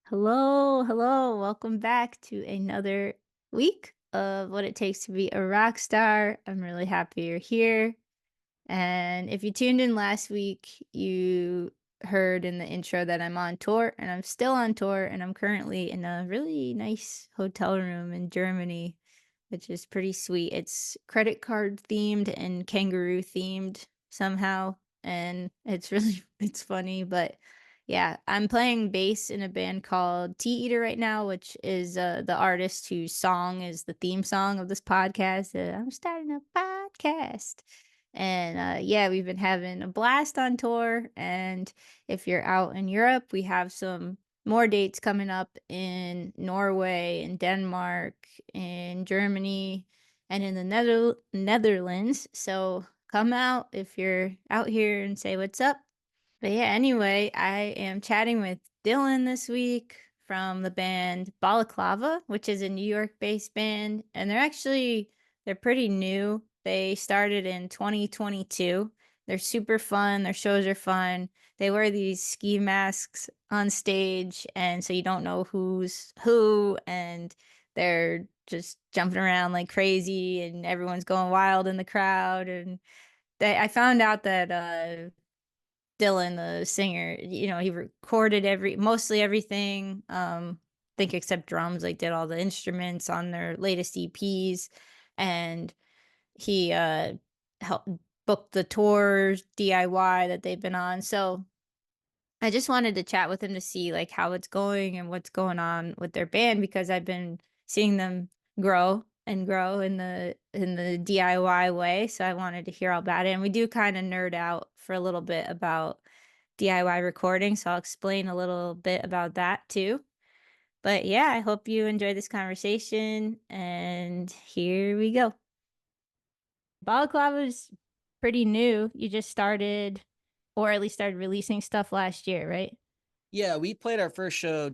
Hello, hello. Welcome back to another week of What It Takes to Be a Rock Star. I'm really happy you're here. And if you tuned in last week, you heard in the intro that I'm on tour, and I'm still on tour, and I'm currently in a really nice hotel room in Germany, which is pretty sweet. It's credit card themed and kangaroo themed somehow, and it's really it's funny, but yeah, I'm playing bass in a band called Tea Eater right now, which is the artist whose song is the theme song of this podcast. I'm starting a podcast. And yeah, we've been having a blast on tour. And if you're out in Europe, we have some more dates coming up in Norway, in Denmark, in Germany, and in the Netherlands. So come out if you're out here and say what's up. But yeah, anyway, I am chatting with Dylan this week from the band Balaclava, which is a New York-based band, and they're pretty new. They started in 2022. They're super fun. Their shows are fun. They wear these ski masks on stage, and so you don't know who's who, and they're just jumping around like crazy, and everyone's going wild in the crowd. And I found out that Dylan, the singer, he recorded mostly everything, I think except drums, like did all the instruments on their latest EPs, and he helped book the tours DIY that they've been on. So I just wanted to chat with him to see like how it's going and what's going on with their band because I've been seeing them grow and grow in the DIY way. So I wanted to hear all about it. And we do kind of nerd out for a little bit about DIY recording, so I'll explain a little bit about that too. But yeah, I hope you enjoy this conversation, and here we go. Balaclava is pretty new. You just started, or at least started releasing stuff last year, right? Yeah, we played our first show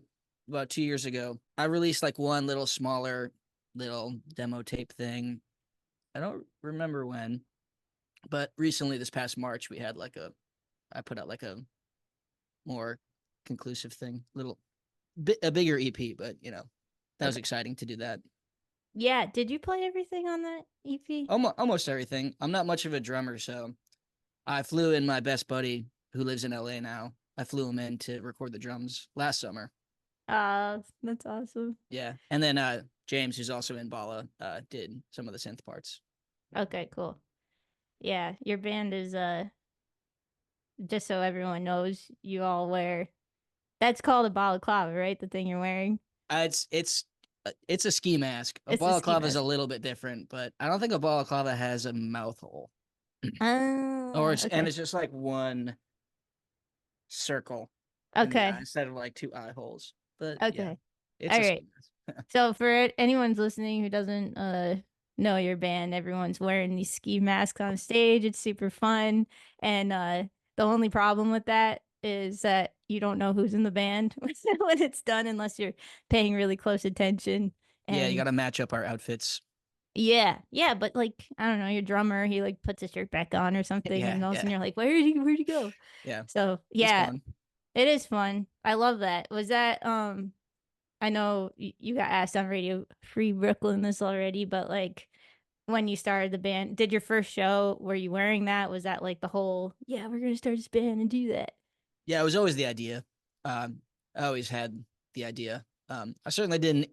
about 2 years ago. I released like one little smaller little demo tape thing. I don't remember when, but recently this past March I put out like a more conclusive thing, a bigger EP, but that was Okay. exciting to do that. Yeah, did you play everything on that EP? Almost everything. I'm not much of a drummer, so I flew in my best buddy who lives in LA now. I flew him in to record the drums last summer. That's awesome. Yeah. And then James, who's also in Bala, did some of the synth parts. Okay, cool. Yeah, your band is just so everyone knows, you all wear that's called a balaclava, right? The thing you're wearing. It's a ski mask. A It's a ski balaclava is a mask. little bit different, but I don't think a balaclava has a mouth hole. Okay. It's just like one circle in the eye Okay. instead of like two eye holes. But yeah, Okay. it's All a ski right. mask. So for anyone's listening who doesn't know your band, everyone's wearing these ski masks on stage. It's super fun. And the only problem with that is that you don't know who's in the band when it's done unless you're paying really close attention. Yeah, you got And to match up our outfits. yeah, yeah, but like I don't know, your drummer, he like puts his shirt back on or something, Yeah, and all of a sudden yeah, you're like, where'd he go? yeah. So It's yeah, fun. it is fun. I love that. Was that I know you got asked on Radio Free Brooklyn this already, but like when you started the band, did your first show, were you wearing that? Was that like the whole, yeah, we're gonna start this band and do that? Yeah, it was always the idea. I always had the idea. I certainly didn't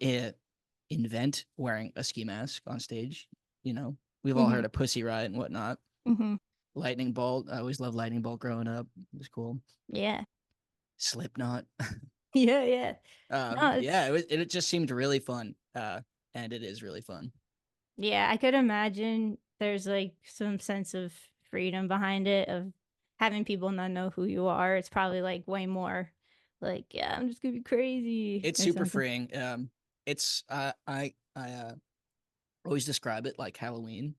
invent wearing a ski mask on stage. We've all Mm-hmm. heard of Pussy Riot and whatnot. Mm-hmm. Lightning Bolt. I always loved Lightning Bolt growing up. It was cool. Yeah. Slipknot. Yeah, yeah. No, Yeah, it's it just seemed really fun. And it is really fun. yeah, I could imagine there's like some sense of freedom behind it of having people not know who you are. It's probably like way more like, yeah, I'm just gonna be crazy It's or super something. freeing. It's I always describe it like Halloween.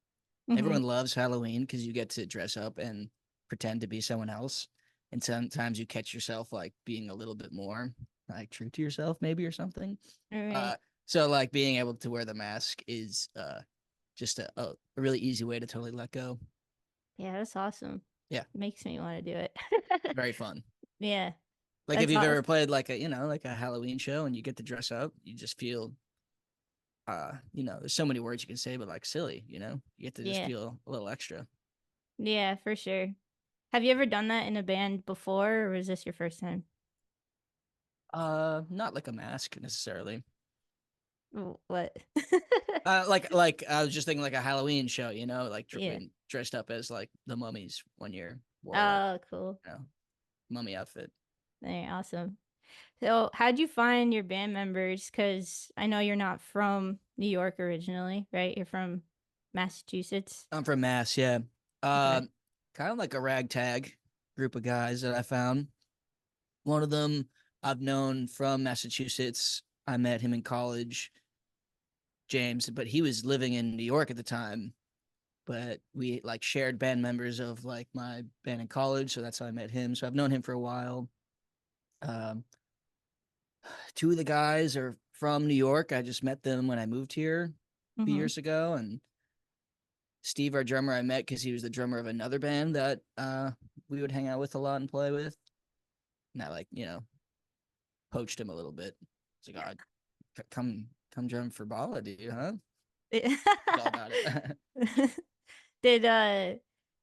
Mm-hmm. Everyone loves Halloween because you get to dress up and pretend to be someone else. And sometimes you catch yourself like being a little bit more like true to yourself, maybe or something. All Uh, right. so like being able to wear the mask is just a really easy way to totally let go. Yeah, that's awesome. Yeah, Makes me want to do it. very fun. Yeah. Like if That's you've ever awesome. played like a, like a Halloween show and you get to dress up, you just feel there's so many words you can say, but like silly, you get to just Yeah. feel a little extra. Yeah, for sure. Have you ever done that in a band before, or was this your first time? Not like a mask necessarily. What? Like I was just thinking like a Halloween show, like Yeah. being dressed up as like the mummies one year, wore like, Oh, cool. you know, mummy outfit. Very awesome. So, how'd you find your band members? Because I know you're not from New York originally, right? You're from Massachusetts. I'm from Mass, yeah. Okay. Um, Kind of like a ragtag group of guys that I found. One of them I've known from Massachusetts. I met him in college, James, but he was living in New York at the time. But we like shared band members of like my band in college, so that's how I met him. So I've known him for a while. Um, Two of the guys are from New York. I just met them when I moved here a few Mm-hmm. years ago, and Steve, our drummer, I met because he was the drummer of another band that we would hang out with a lot and play with. And I like, poached him a little bit. It's like, come drum for Bala, do you, huh? He's all about it. Did uh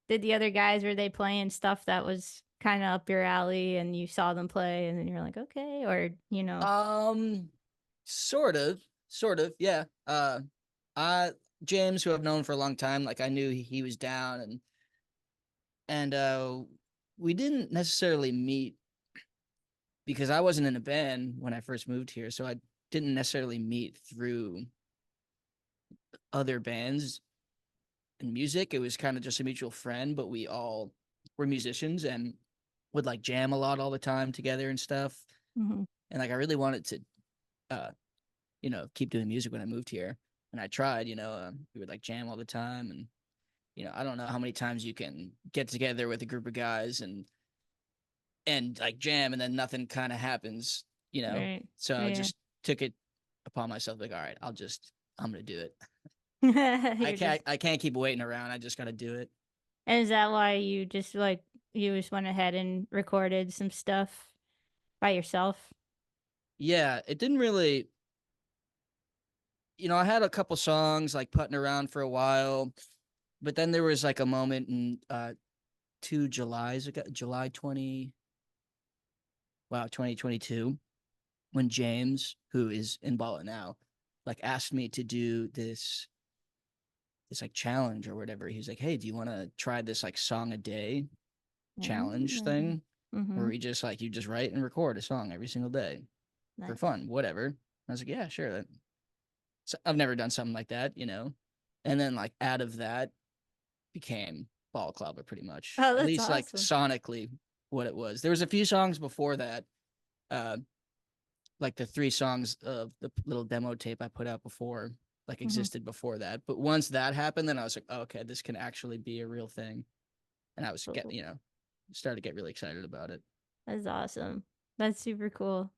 did the other guys, were they playing stuff that was kind of up your alley and you saw them play and then you're like, okay, or um, sort of, yeah. I James, who I've known for a long time, like I knew he was down, and we didn't necessarily meet because I wasn't in a band when I first moved here, so I didn't necessarily meet through other bands and music. It was kind of just a mutual friend, but we all were musicians and would like jam a lot all the time together and stuff. Mhm. And like I really wanted to uh keep doing music when I moved here. And I tried, we would like jam all the time, and I don't know how many times you can get together with a group of guys and like jam and then nothing kind of happens. Right. So I Yeah. just took it upon myself like, all right, I'm gonna do it. I You're can't just I can't keep waiting around. I just gotta do it. And is that why you just like you just went ahead and recorded some stuff by yourself? Yeah, it didn't really, I had a couple songs like putting around for a while, but then there was like a moment in 2 Julys ago, July 2022, when James, who is in Bala now, like asked me to do this like challenge or whatever. He's like, "Hey, do you want to try this like song a day challenge Mm-hmm. thing where Mm-hmm. we just like you just write and record a song every single day for Nice. fun, whatever." I was like, "Yeah, sure." So I've never done something like that. And then like out of that became Balaclava pretty much, Oh, at that's least like awesome. sonically what it was. There was a few songs before that, uh, like the 3 songs of the little demo tape I put out before, like Mm-hmm. existed before that. But once that happened, then I was like, oh, okay, this can actually be a real thing. And I was Cool. started to get really excited about it. That's awesome. That's super cool.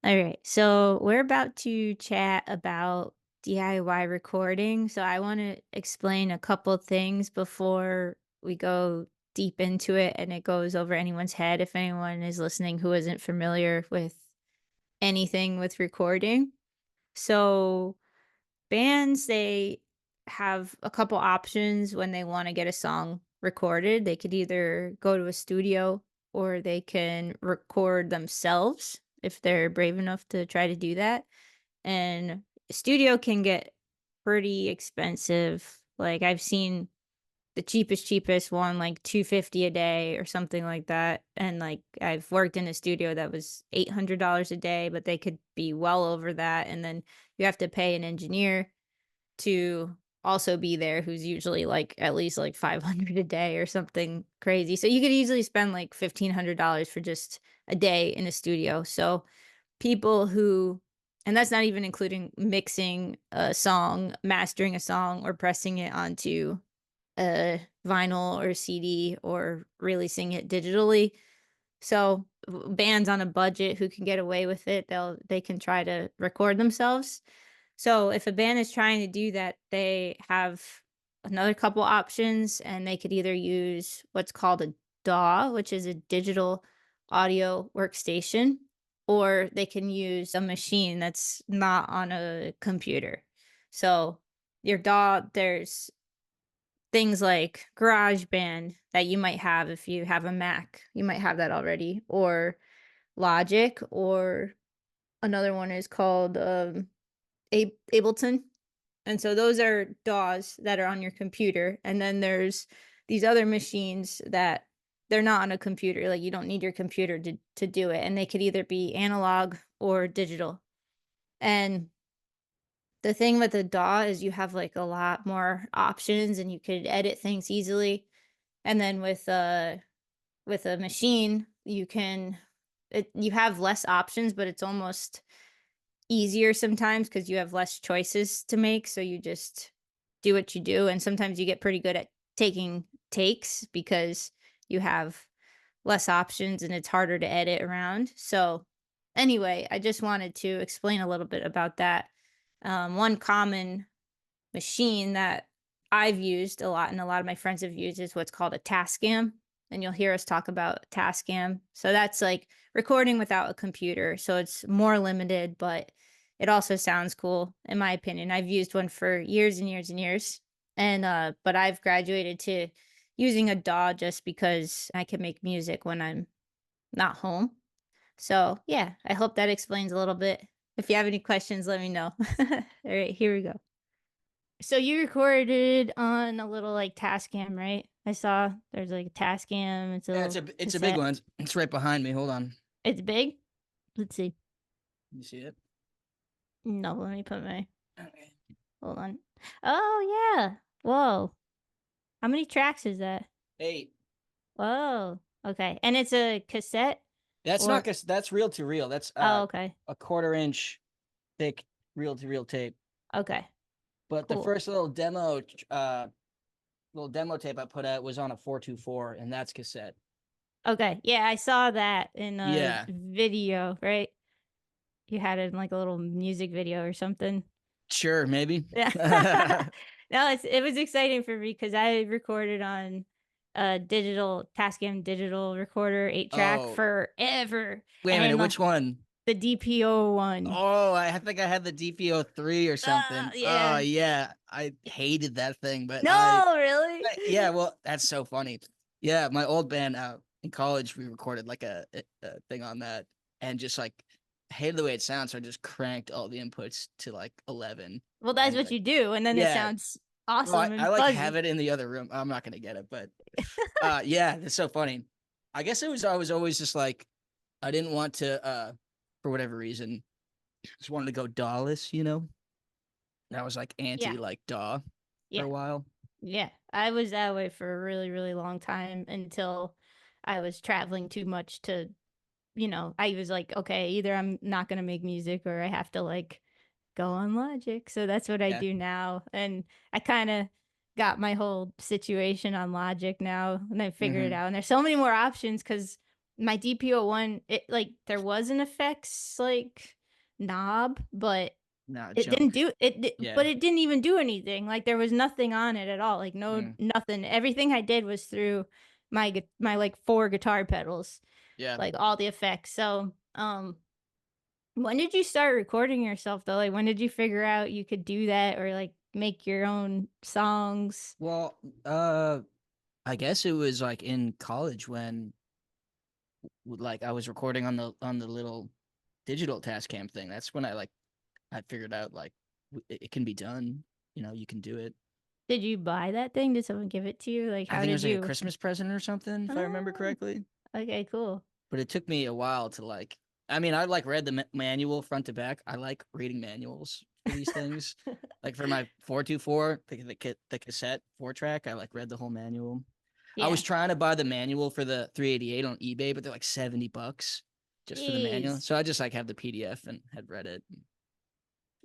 All right. So we're about to chat about DIY recording. So I want to explain a couple things before we go deep into it and it goes over anyone's head if anyone is listening who isn't familiar with anything with recording. So bands, they have a couple options when they want to get a song recorded. They could either go to a studio or they can record themselves if they're brave enough to try to do that. And studio can get pretty expensive. Like I've seen the cheapest one like 250 a day or something like that, and like I've worked in a studio that was $800 a day, but they could be well over that, and then you have to pay an engineer to also be there who's usually like at least like 500 a day or something crazy. So you could easily spend like $1,500 for just a day in a studio. So people who, and that's not even including mixing a song, mastering a song, or pressing it onto a vinyl or CD or releasing it digitally. So bands on a budget who can get away with it, they can try to record themselves. So if a band is trying to do that, they have another couple options, and they could either use what's called a DAW, which is a digital audio workstation, or they can use a machine that's not on a computer. So your DAW, there's things like GarageBand that you might have if you have a Mac. You might have that already, or Logic, or another one is called Ableton. And so those are DAWs that are on your computer. And then there's these other machines that they're not on a computer. Like, you don't need your computer to do it. And they could either be analog or digital. And the thing with the DAW is you have like a lot more options and you could edit things easily. And then with a machine, you have less options, but it's almost easier sometimes because you have less choices to make. So you just do what you do. And sometimes you get pretty good at taking takes because you have less options and it's harder to edit around. So, anyway, I just wanted to explain a little bit about that. One common machine that I've used a lot and a lot of my friends have used is what's called a Tascam. And you'll hear us talk about Tascam. So that's like recording without a computer. So it's more limited, but it also sounds cool, in my opinion. I've used one for years and years and years. And but I've graduated to using a DAW just because I can make music when I'm not home. So yeah, I hope that explains a little bit. If you have any questions, let me know. All right, here we go. So you recorded on a little like Tascam, right? I saw there's like a Tascam. It's a Yeah, little it's a big cassette. one. It's right behind me. Hold on. It's big. Let's see. You see it? No, let me put my. Okay. Hold on. Oh yeah. Whoa. How many tracks is that? 8. Whoa. Okay. And it's a cassette That's not or that's reel to reel. That's oh okay. a 1/4 inch thick reel to reel tape. Okay. But the Cool. first little demo tape I put out was on a 424, and that's cassette. Okay. Yeah, I saw that in a Yeah, video, right? You had it in like a little music video or something. sure, maybe. Yeah. No, it was exciting for me because I recorded on a digital Tascam digital recorder 8 track Oh, forever. wait a minute, And which one? the DPO one. Oh, I think I had the DPO3 or something. Oh, Yeah. yeah. I hated that thing, but No, really? yeah, well, that's so funny. Yeah, my old band in college, we recorded like a thing on that and just like hated the way it sounds. So I just cranked all the inputs to like 11 Well, that's and what like, you do, and then it yeah. sounds Well, awesome I and like have fuzzy. it in the other room. I'm not gonna get it, but yeah, it's so funny. I guess I was always just like I didn't want to for whatever reason just wanted to go DAWless, you know. I was like Yeah. anti like DAW for Yeah. a while. Yeah. I was that way for a really, really long time until I was traveling too much to, I was like, okay, either I'm not gonna make music or I have to like go on Logic. So that's what I Yeah. do now. And I kind of got my whole situation on Logic now and I figured it Mm-hmm. out. And there's so many more options because my DPO one, it like there was an effects like knob, but No, it didn't junk. do it, Yeah. but it didn't even do anything. Like there was nothing on it at all. Like no, Mm. nothing. Everything I did was through my like 4 guitar pedals, Yeah. like all the effects. So, when did you start recording yourself though? Like when did you figure out you could do that or like make your own songs? Well, I guess it was like in college when like I was recording on the little digital task cam thing. That's when I figured out like it can be done. You know, you can do it. Did you buy that thing? Did someone give it to you? Like I how think it did was like a you? Christmas present or something, if I remember Oh, correctly. okay, cool. But it took me a while to like. I mean, I like read the manual front to back. I like reading manuals for these things. Like for my 424, the cassette 4 track, I like read the whole manual. I was Yeah. trying to buy the manual for the 388 on eBay, but they're like $70 just for the manual. Jeez. So I just like have the PDF and had read it.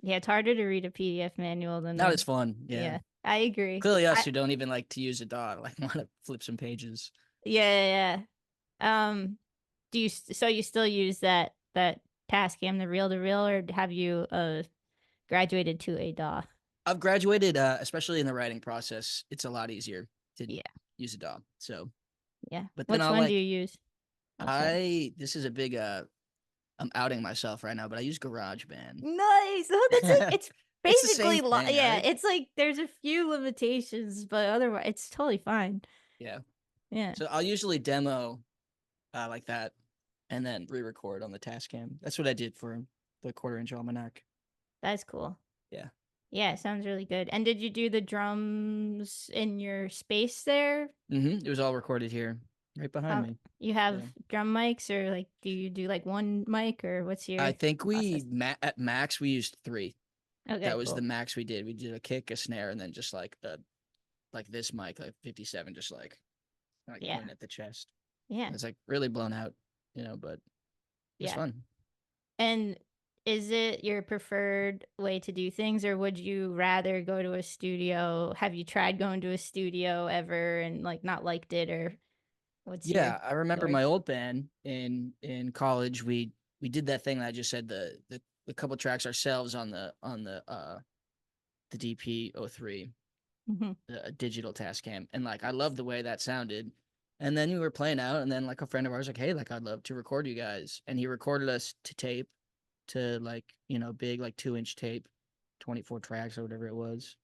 Yeah, it's harder to read a PDF manual than Not a as fun. Yeah. yeah. I agree. Clearly us who don't even like to use a dot, like want to flip some pages. Yeah, yeah. Do you so you still use that Tascam, the reel to reel, or have you graduated to a DAW? I've graduated, especially in the writing process. It's a lot easier to Yeah, use a dot. So, yeah. but then Which I'll one do you like use? Okay. This is a big I'm outing myself right now, but I use GarageBand. Nice. Oh, that's like it's It's the same basically thing, yeah, right? it's like there's a few limitations, but otherwise it's totally fine. Yeah. Yeah, So I'll usually demo like that and then re-record on the Tascam. That's what I did for the quarter-inch almanac. that's cool. Yeah. Yeah, it sounds really good. And did you do the drums in your space there? It was all recorded here, right behind How me. you have Yeah. drum mics or like do you do like one mic or what's I your think process? at max we used three. Okay, That was the cool. max we did. We did a kick, a snare, and then just like this mic, like 57, just like Yeah. point at the chest. Yeah. It's like really blown out, but it was Yeah. fun. And is it your preferred way to do things, or would you rather go to a studio? Have you tried going to a studio ever and like not liked it, or what's your Yeah, I remember story? my old band in college. We did that thing that I just said, the couple tracks ourselves on the DP03, Hmm. the digital Tascam, and like I love the way that sounded. And then we were playing out, and then like a friend of ours like, hey, like I'd love to record you guys, and he recorded us to tape, to like big like 2-inch tape, 24 tracks or whatever it was.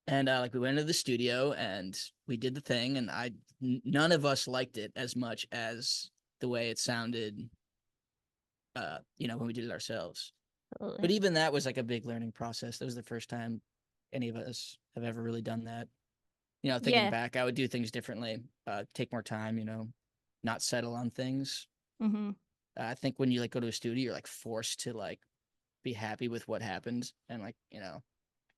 And like we went into the studio and we did the thing, and none of us liked it as much as the way it sounded, when we did it ourselves. But Absolutely. even that was like a big learning process. That was the first time any of us have ever really done that. Thinking Yeah. back, I would do things differently, take more time, not settle on things. Hmm. I think when you like go to a studio, you're like forced to like be happy with what happened, and like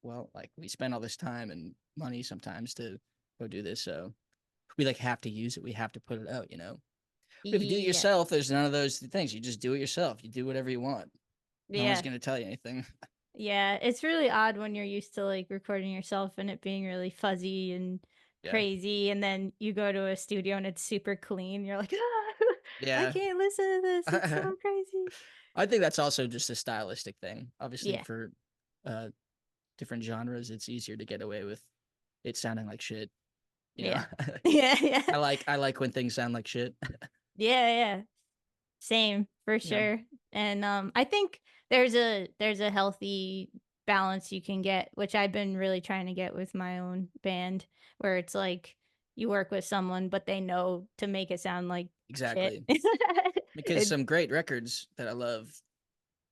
well, like we spend all this time and money sometimes to go do this, so we like have to use it. We have to put it out. But if you do it Yeah. yourself, there's none of those things. You just do it yourself. You do whatever you want. No one's Yeah. gonna tell you anything. Yeah. It's really odd when you're used to like recording yourself and it being really fuzzy and Yeah. crazy, and then you go to a studio and it's super clean. You're like, ah, I Yeah. can't listen to this. It's so crazy. I think that's also just a stylistic thing. Obviously, Yeah. for uh different genres, it's easier to get away with it sounding like shit. You know, Yeah. Yeah. Yeah. I like when things sound like shit. Yeah. Yeah. Same for Yeah, sure. And I think there's a healthy balance you can get, which I've been really trying to get with my own band, where it's like you work with someone, but they know to make it sound like shit. exactly. Because It, some great records that I love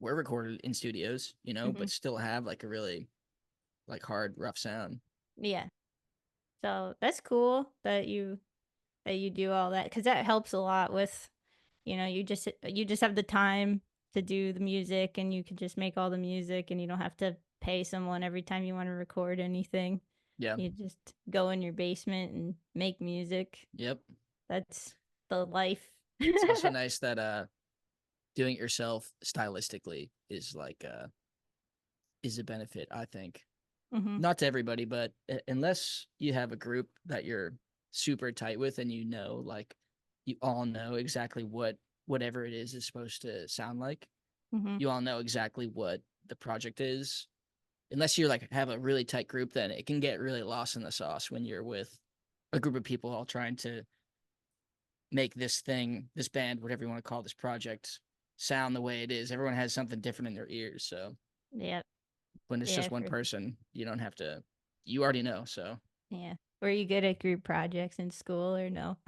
were recorded in studios, mhm. but still have like a really like hard, rough sound. Yeah. So that's cool that you do all that because that helps a lot with you just have the time to do the music and you can just make all the music and you don't have to pay someone every time you want to record anything. Yeah. You just go in your basement and make music. Yep. That's the life. It's also nice that doing it yourself stylistically is like is a benefit, I think. Hmm. Not to everybody, but unless you have a group that you're super tight with and like you all know exactly what whatever it is supposed to sound like. Hmm. You all know exactly what the project is. Unless you like have a really tight group, then it can get really lost in the sauce when you're with a group of people all trying to make this thing, this band, whatever you want to call this project, sound the way it is. Everyone has something different in their ears. So Yep. when it's Yeah, just one for person, you don't have to, you already know. So yeah. Were you good at group projects in school or no?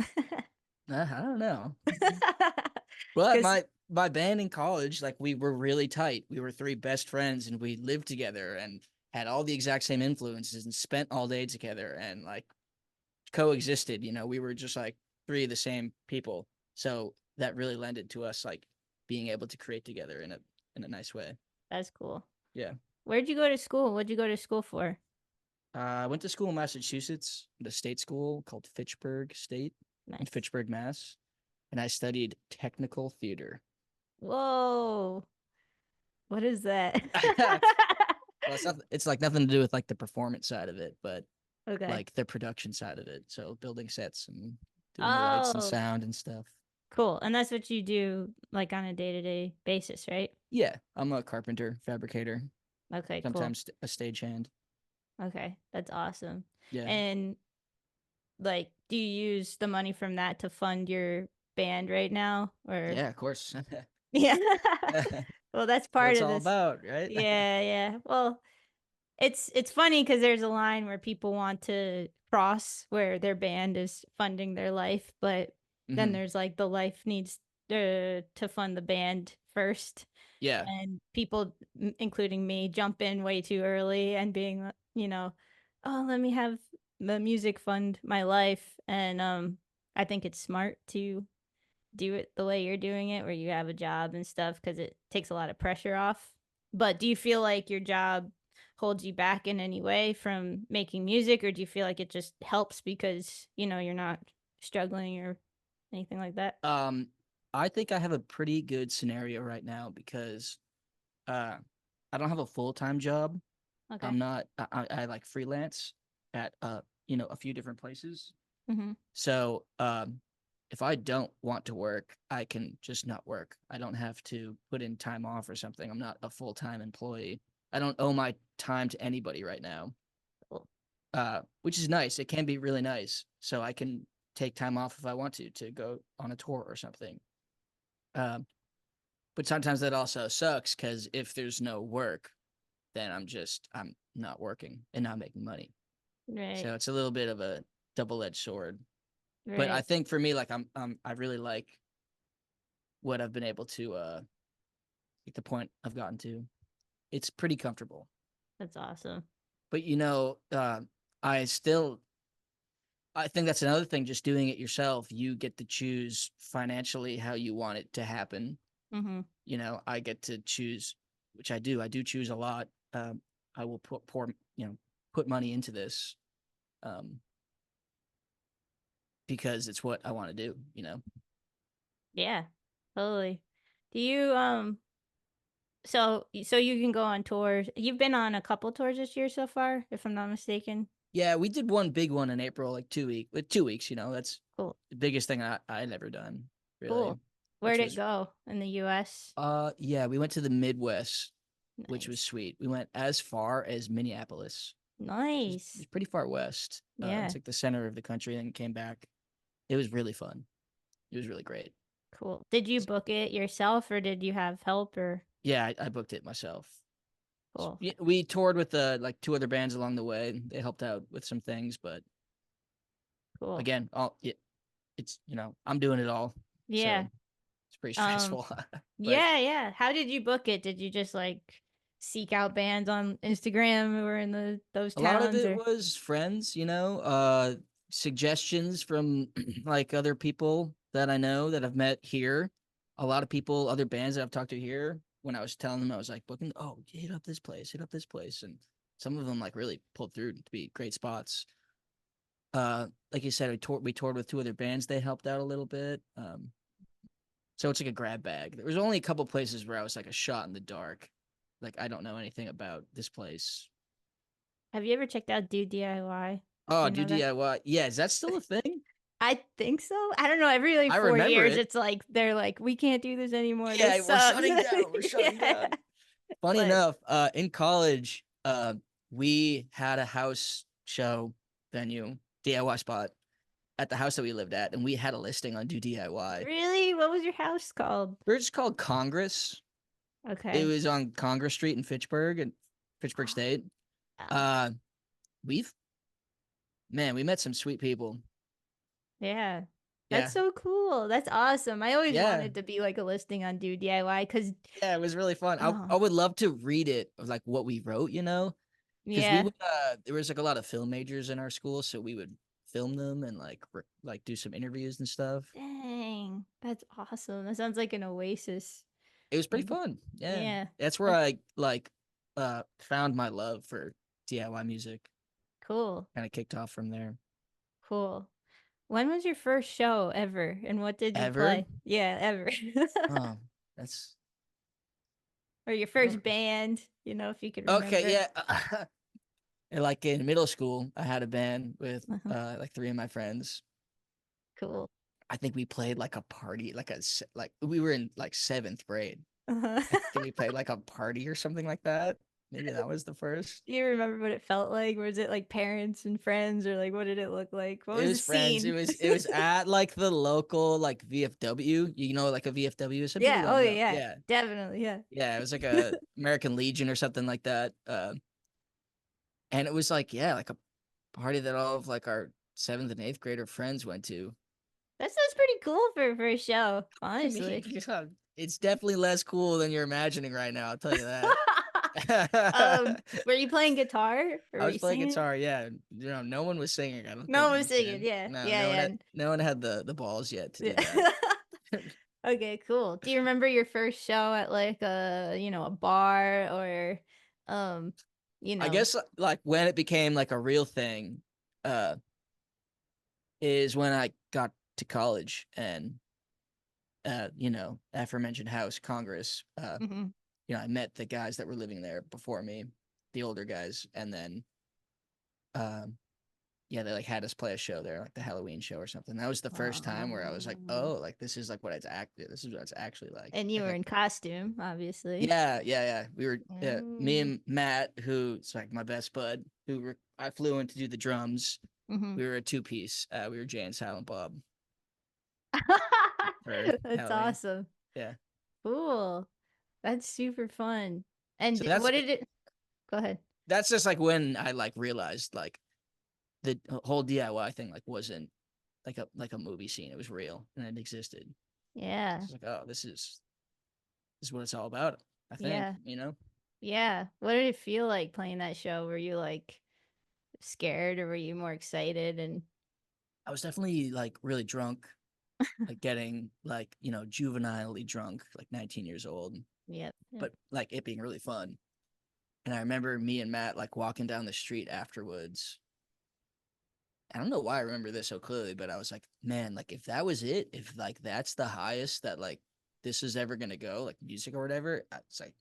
I don't know. But Because my band in college, like we were really tight. We were three best friends and we lived together and had all the exact same influences and spent all day together and like coexisted. We were just like three of the same people. So that really lended to us like being able to create together in a nice way. that's cool. Yeah. Where'd you go to school? What'd you go to school for? I went to school in Massachusetts, at a state school called Fitchburg State in Nice. Fitchburg, Mass. And I studied technical theater. Whoa. What is that? Well, it's like nothing to do with like the performance side of it, but Okay. like the production side of it. So building sets and doing the lights and Oh, sound and stuff. cool. And that's what you do like on a day-to-day basis, right? Yeah, I'm a carpenter, fabricator, Okay, cool. sometimes a stagehand. Okay, that's awesome. Yeah. And like, do you use the money from that to fund your band right now? Or Yeah, of course. yeah. What Well, that's part it's of all this. about, right? Yeah, yeah. Well, it's funny because there's a line where people want to cross where their band is funding their life, but then Hmm. there's like the life needs to fund the band first, Yeah. and people, including me, jump in way too early and being, oh, let me have the music fund my life, and I think it's smart to do it the way you're doing it, where you have a job and stuff, because it takes a lot of pressure off. But do you feel like your job holds you back in any way from making music, or do you feel like it just helps because, you're not struggling or anything like that? Um, I think I have a pretty good scenario right now because uh I don't have a full-time job. Okay. I'm not I like freelance at a few different places. Mm-hmm. So, if I don't want to work, I can just not work. I don't have to put in time off or something. I'm not a full-time employee. I don't owe my time to anybody right now. Cool. Which is nice. It can be really nice. So I can take time off if I want to go on a tour or something. Um, but sometimes that also sucks because if there's no work, then I'm not working and not making money. Right. So it's a little bit of a double-edged sword. But I Right. think for me, like I really like what I've been able to like the point I've gotten to. It's pretty comfortable. That's awesome. But I still I think that's another thing, just doing it yourself, you get to choose financially how you want it to happen. Mm-hmm. I get to choose, which I do. I do choose a lot. I will put money into this um because it's what I want to do. Yeah. Totally. Do you so you can go on tours. You've been on a couple tours this year so far, if I'm not mistaken. Yeah, we did one big one in April, like 2 weeks. That's Coll the biggest thing I had ever done, really. Cool. Which Where'd it was go in the US? yeah, we went to the Midwest, which was Nice. sweet. We went as far as Minneapolis, which is Nice. pretty far west. Yeah, It's like the center of the country, and then came back. It was really fun. It was really great. cool. Did you book it yourself or did you have help or Yeah, I booked it myself. cool. We toured with like two other bands along the way. They helped out with some things, but Cool. again, it's I'm doing it all, Yeah. so it's pretty Um stressful. But yeah, yeah. How did you book it? Did you just like seek out bands on Instagram who were in those a lot of towns it or was friends, suggestions from like other people that I know that I've met here. A lot of people, other bands that I've talked to here. When I was telling them, I was like booking, oh, hit up this place, and some of them like really pulled through to be great spots. Like you said, we toured with two other bands. They helped out a little bit. So it's like a grab bag. There was only a couple places where I was like a shot in the dark. Like I don't know anything about this place. have you ever checked out Do DIY? Do Oh, you do know that? DIY. Yeah, is that still a thing? I think so. I don't know. Every like I four remember years, it. it's like they're like, we can't do this anymore. Yeah, This we're sucks. shutting down. We're shutting Yeah. down. Funny But enough, in college, we had a house show venue, DIY spot at the house that we lived at, and we had a listing on Do DIY. really, what was your house called? We are just called Congress. It Okay. was on Congress Street in Fitchburg and Fitchburg State. Oh, Uh, we've we met some sweet people. yeah. That's Yeah, so cool. That's awesome. I always yeah, wanted to be like a listing on Do DIY because, yeah. It was really fun. I oh, would love to read it of like what we wrote, because we yeah. would there was like a lot of film majors in our school, so we would film them and like do some interviews and stuff. Dang. That's awesome. That sounds like an oasis. It was pretty Mhm. fun. Yeah, Yeah. that's where That's I like found my love for DIY music. cool. Kind of kicked off from there. Cool. When was your first show ever and what did you Ever? play? Yeah, ever. Oh, that's Or your I don't. first band, if you could Okay, remember. yeah. And, like in middle school, I had a band with Uh-huh. like three of my friends. Cool. I think we played like a party, like we were in like seventh grade. Uh-huh. I think we played like a party or something like that. Maybe that was the first. Do you remember what it felt like? Was it like parents and friends, or like what did it look like? What It was the was friends. scene? It was at like the local like VFW. You know, like a VFW. Some people Yeah. don't Oh know. yeah. Yeah, Definitely. Yeah. yeah. It was like a American Legion or something like that. And it was like yeah, like a party that all of like our seventh and eighth grader friends went to. That sounds pretty cool for a show, I mean, honestly. God, it's definitely less cool than you're imagining right now. I'll tell you that. Were you playing guitar or I were was you playing singing? guitar. Yeah, no one was singing. I don't No think one was back singing. then. Yeah. No, Yeah. Yeah. no one had the balls yet to do that. Yeah. Okay, cool. Do you remember your first show at like a bar or um, you I know? guess like when it became like a real thing, uh, is when I got to college and aforementioned house Congress. Mhm. I met the guys that were living there before me, the older guys, and then um yeah, they like had us play a show there, like the Halloween show or something. That was the first time where I was like, Oh. oh, like this is like what it's acted. This is what it's actually like. And you were in costume, obviously. Yeah, yeah, yeah. We were me Mm. and Matt, who's like my best bud, I flew in to do the drums. Mhm. We were a two piece. We were Jay and Silent Bob for That's Halloween. awesome. Yeah. Cool. That's super fun. And So that's what did it go ahead. that's just like when I like realized like the whole DIY thing like wasn't like a movie scene. It was real and it existed. Yeah. It's like, oh, this is what it's all about. I think, Yeah. you know. Yeah. What did it feel like playing that show? Were you like scared or were you more excited and I was definitely like really drunk, like getting like, juvenilely drunk, like 19 years old, yep. Yep. but like it being really fun. And I remember me and Matt like walking down the street afterwards. I don't know why I remember this so clearly, but I was like, man, like if that was it, if like that's the highest that like this is ever gonna go, like music or whatever, it's like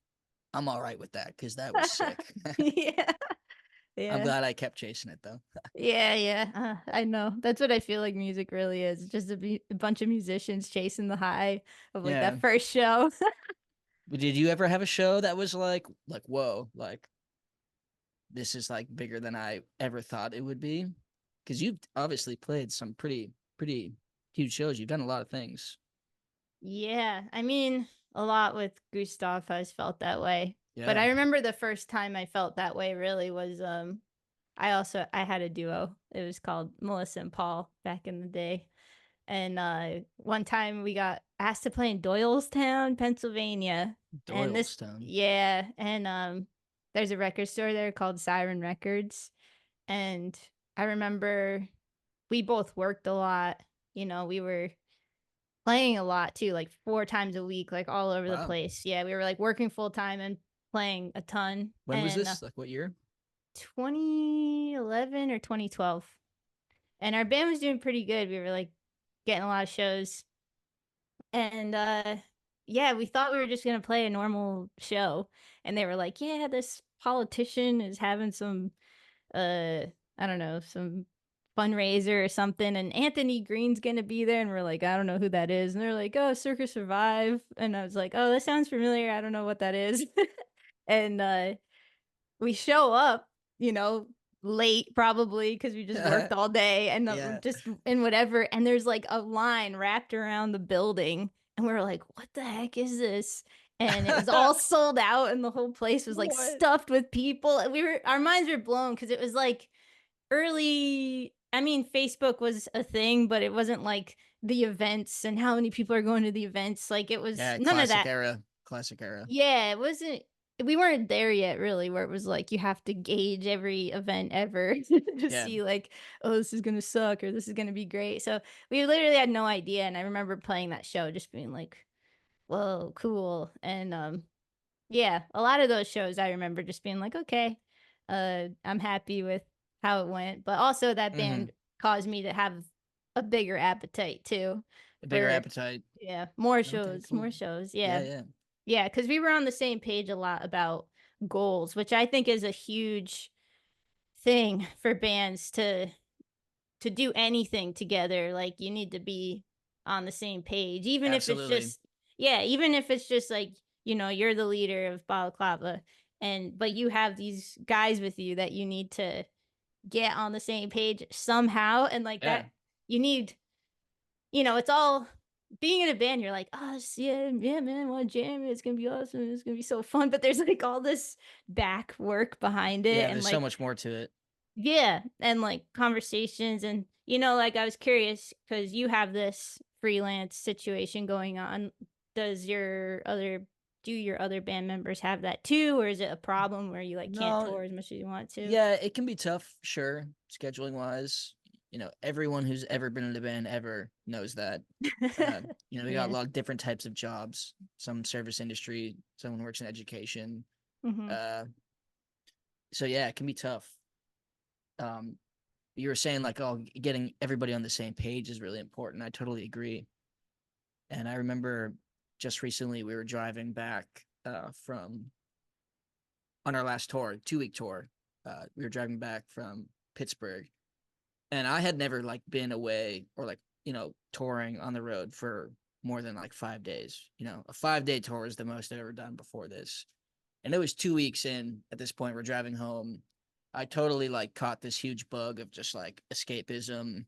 I'm all right with that because that was sick. Yeah. I'm Yeah. glad I kept chasing it though. Yeah, yeah. I know. That's what I feel like music really is. It's just a bunch of musicians chasing the high of like Yeah. that first show. But did you ever have a show that was like whoa, like this is like bigger than I ever thought it would be? Because you've obviously played some pretty huge shows. You've done a lot of things. Yeah, I mean, a lot with Gustav has felt that way. But Yeah. I remember the first time I felt that way really was I had a duo. It was called Melissa and Paul back in the day. And one time we got asked to play in Doylestown, Pennsylvania. And this Doylestown. yeah, and there's a record store there called Siren Records. And I remember we both worked a lot. We were playing a lot too, like 4 times a week, like all over the Wow. place. Yeah, we were like working full time and playing a ton. When was And this? Like what year? 2011 or 2012. And our band was doing pretty good. We were like getting a lot of shows. And yeah, we thought we were just gonna play a normal show. And they were like, yeah, this politician is having some uh I don't know, some fundraiser or something, and Anthony Green's gonna be there, and we're like, I don't know who that is. And they're like, oh, Circus Survive. And I was like, oh, that sounds familiar. I don't know what that is. And we show up, you know, late probably because we just worked all day and Yeah. just in whatever. And there's like a line wrapped around the building, and we were like, what the heck is this? And it was all sold out, and the whole place was like What? stuffed with people. And our minds were blown because it was like early. I mean, Facebook was a thing, but it wasn't like the events and how many people are going to the events. Like it was Yeah, none of classic that. era. Classic era. Yeah, it wasn't. We weren't there yet, really, where it was like you have to gauge every event ever to Yeah. see, like, oh, this is gonna suck or this is gonna be great. So we literally had no idea. And I remember playing that show, just being like, whoa, cool. And yeah, a lot of those shows I remember just being like, okay, I'm happy with how it went. But also that Hmm. band caused me to have a bigger appetite too A bigger for appetite. yeah, more Okay, shows, cool. more shows. Yeah, Yeah. yeah. Yeah, because we were on the same page a lot about goals, which I think is a huge thing for bands to do anything together. Like you need to be on the same page, even if it's Absolutely. just yeah, even if it's just like, you're the leader of Balaclava but you have these guys with you that you need to get on the same page somehow, and like Yeah. that you need, it's all being in a band. You're like, oh yeah, yeah, man, I want to jam. It's gonna be awesome. It's gonna be so fun. But there's like all this back work behind it, Yeah, and there's so like, much more to it. yeah, and like conversations, and like I was curious because you have this freelance situation going on. Does your other do your other band members have that too, or is it a problem where you like can't No, tour as much as you want to? yeah, it can be tough, sure, scheduling wise. Everyone who's ever been in a band ever knows that. We got a Yeah. lot of different types of jobs. Some service industry, someone works in education. Hmm. Uh, so yeah, it can be tough. Um, you were saying like, oh, getting everybody on the same page is really important. I totally agree. And I remember just recently we were driving back from on our last tour, 2-week tour. We were driving back from Pittsburgh, and I had never like been away or like touring on the road for more than like 5 days. A 5-day tour is the most I've ever done before this, and it was 2 weeks in. At this point, we're driving home. I totally like caught this huge bug of just like escapism.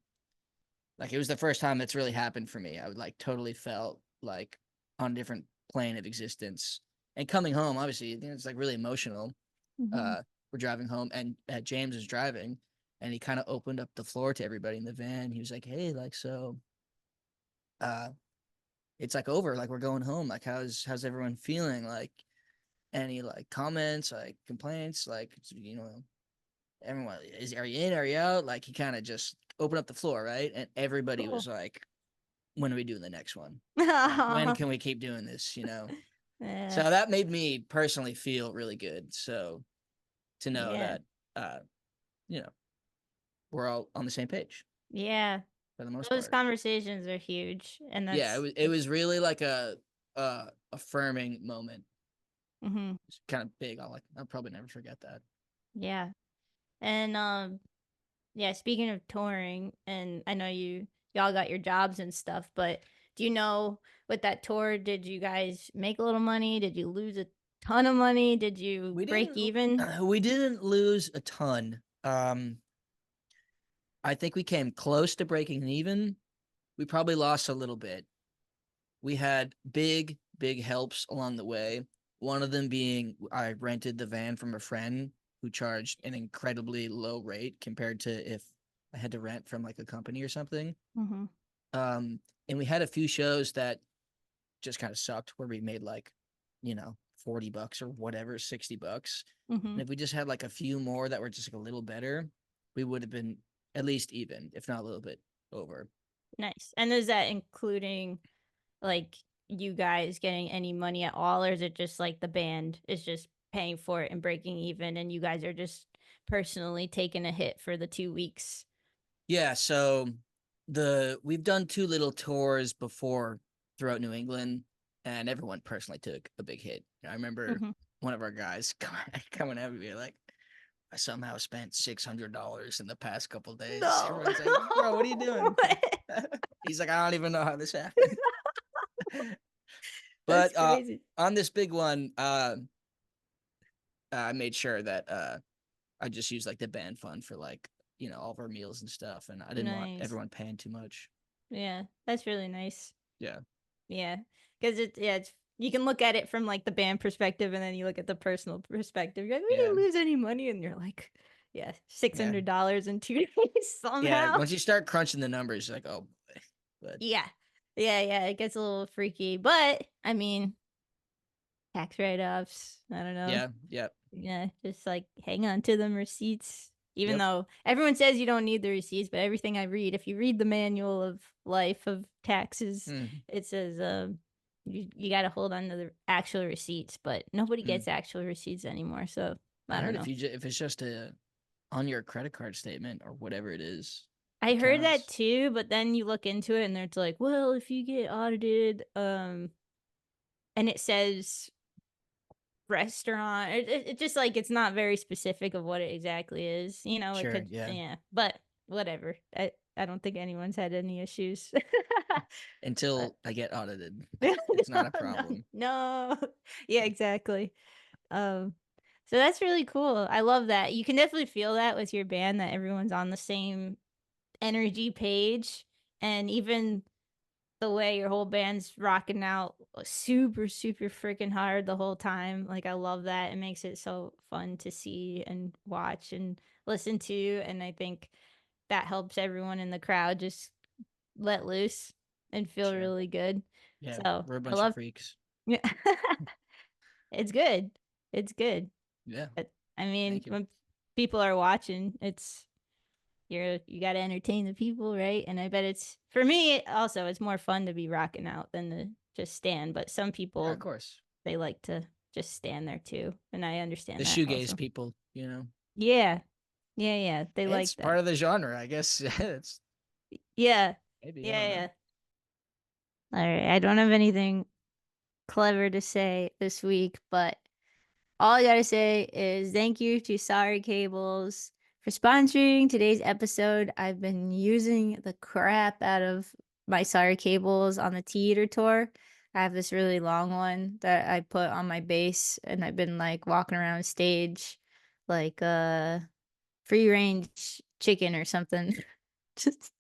Like it was the first time that's really happened for me. I would like totally felt like on a different plane of existence. And coming home, obviously, it's like really emotional. Hmm. uh, we're driving home, and James is driving, and he kind of opened up the floor to everybody in the van. He was like, "Hey, like, so, uh, it's like over. Like, we're going home. Like, how's everyone feeling? Like, any like comments, like complaints, like, everyone are you in? Are you out? Like, he kind of just opened up the floor, right? And everybody Cool. was like, "When are we doing the next one? Like, when Yeah. can we keep doing this? So that made me personally feel really good. So to know Yeah. that, uh, you know, we're all on the same page Yeah. for the most Those part. conversations are huge, and Yeah, it that's was it was really like a affirming moment. hmm It's kind of big. I'll probably never forget that. yeah. And yeah, speaking of touring, and I know y'all got your jobs and stuff, but do you know, with that tour, did you guys make a little money? Did you lose a ton of money? Did you We break didn't even? we didn't lose a ton. I think we came close to breaking even. We probably lost a little bit. We had big helps along the way. One of them being I rented the van from a friend who charged an incredibly low rate compared to if I had to rent from like a company or something. Hmm. Um, and we had a few shows that just kind of sucked where we made like, 40 bucks or whatever, 60 bucks. Hmm. And if we just had like a few more that were just like a little better, we would have been at least even, if not a little bit over. Nice. And is that including like you guys getting any money at all, or is it just like the band is just paying for it and breaking even, and you guys are just personally taking a hit for the 2 weeks? Yeah, so the we've done two little tours before throughout New England, and everyone personally took a big hit. I remember Hmm. one of our guys coming at me like, I somehow spent $600 in the past couple days. No. Everyone's like, bro, what are you doing? He's like, I don't even know how this happened. That's But crazy. on this big one, I made sure that I just used like the band fund for like, all of our meals and stuff. And I didn't want Nice. everyone paying too much. Yeah, that's really nice. Yeah. Yeah, because it's you can look at it from like the band perspective, and then you look at the personal perspective. You're like, we Yeah. didn't lose any money, and you're like, yeah, six Yeah. hundred dollars in 2 days Yeah. somehow. Once you start crunching the numbers, you're like, oh boy. But Yeah, yeah, it gets a little freaky, but I mean, tax write-offs. I don't know. yeah. Yep. Yeah, just like hang on to them receipts. Even Yep. though everyone says you don't need the receipts, but everything I read, if you read the manual of life of taxes, Mm, it says you got to hold on to the actual receipts, but nobody mm. gets actual receipts anymore. So I I don't heard know. if it's just on your credit card statement or whatever it is, I it heard that counts. too, but then you look into it and it's like, well, if you get audited, and it says restaurant. It just like it's not very specific of what it exactly is. It Sure. could, Yeah. yeah, but whatever. I don't think anyone's had any issues. But Until I get audited, no, it's not a no, problem. no. Yeah, exactly. Um, So that's really cool. I love that. You can definitely feel that with your band that everyone's on the same energy page, and even the way your whole band's rocking out super, super freaking hard the whole time. Like, I love that. It makes it so fun to see and watch and listen to. And I think that helps everyone in the crowd just let loose and feel Sure. really good. Yeah, So we're a I bunch of love, freaks. yeah, it's good. It's good. Yeah, But I mean, thank you. when people are watching, you got to entertain the people, right? And I bet it's for me also it's more fun to be rocking out than to just stand, but some Yeah, of people course. they like to just stand there too, and I The understand that shoegaze also. people, you know. Yeah. Yeah, yeah, they It's like that. part of the genre, I guess. It's Yeah. maybe, I Yeah, don't know. yeah. All right, I don't have anything clever to say this week, but all I gotta say is thank you to Sorry Cables for sponsoring today's episode. I've been using the crap out of my Sorry Cables on the Tea Eater tour. I have this really long one that I put on my bass, and I've been like walking around stage like a free range chicken or something. Just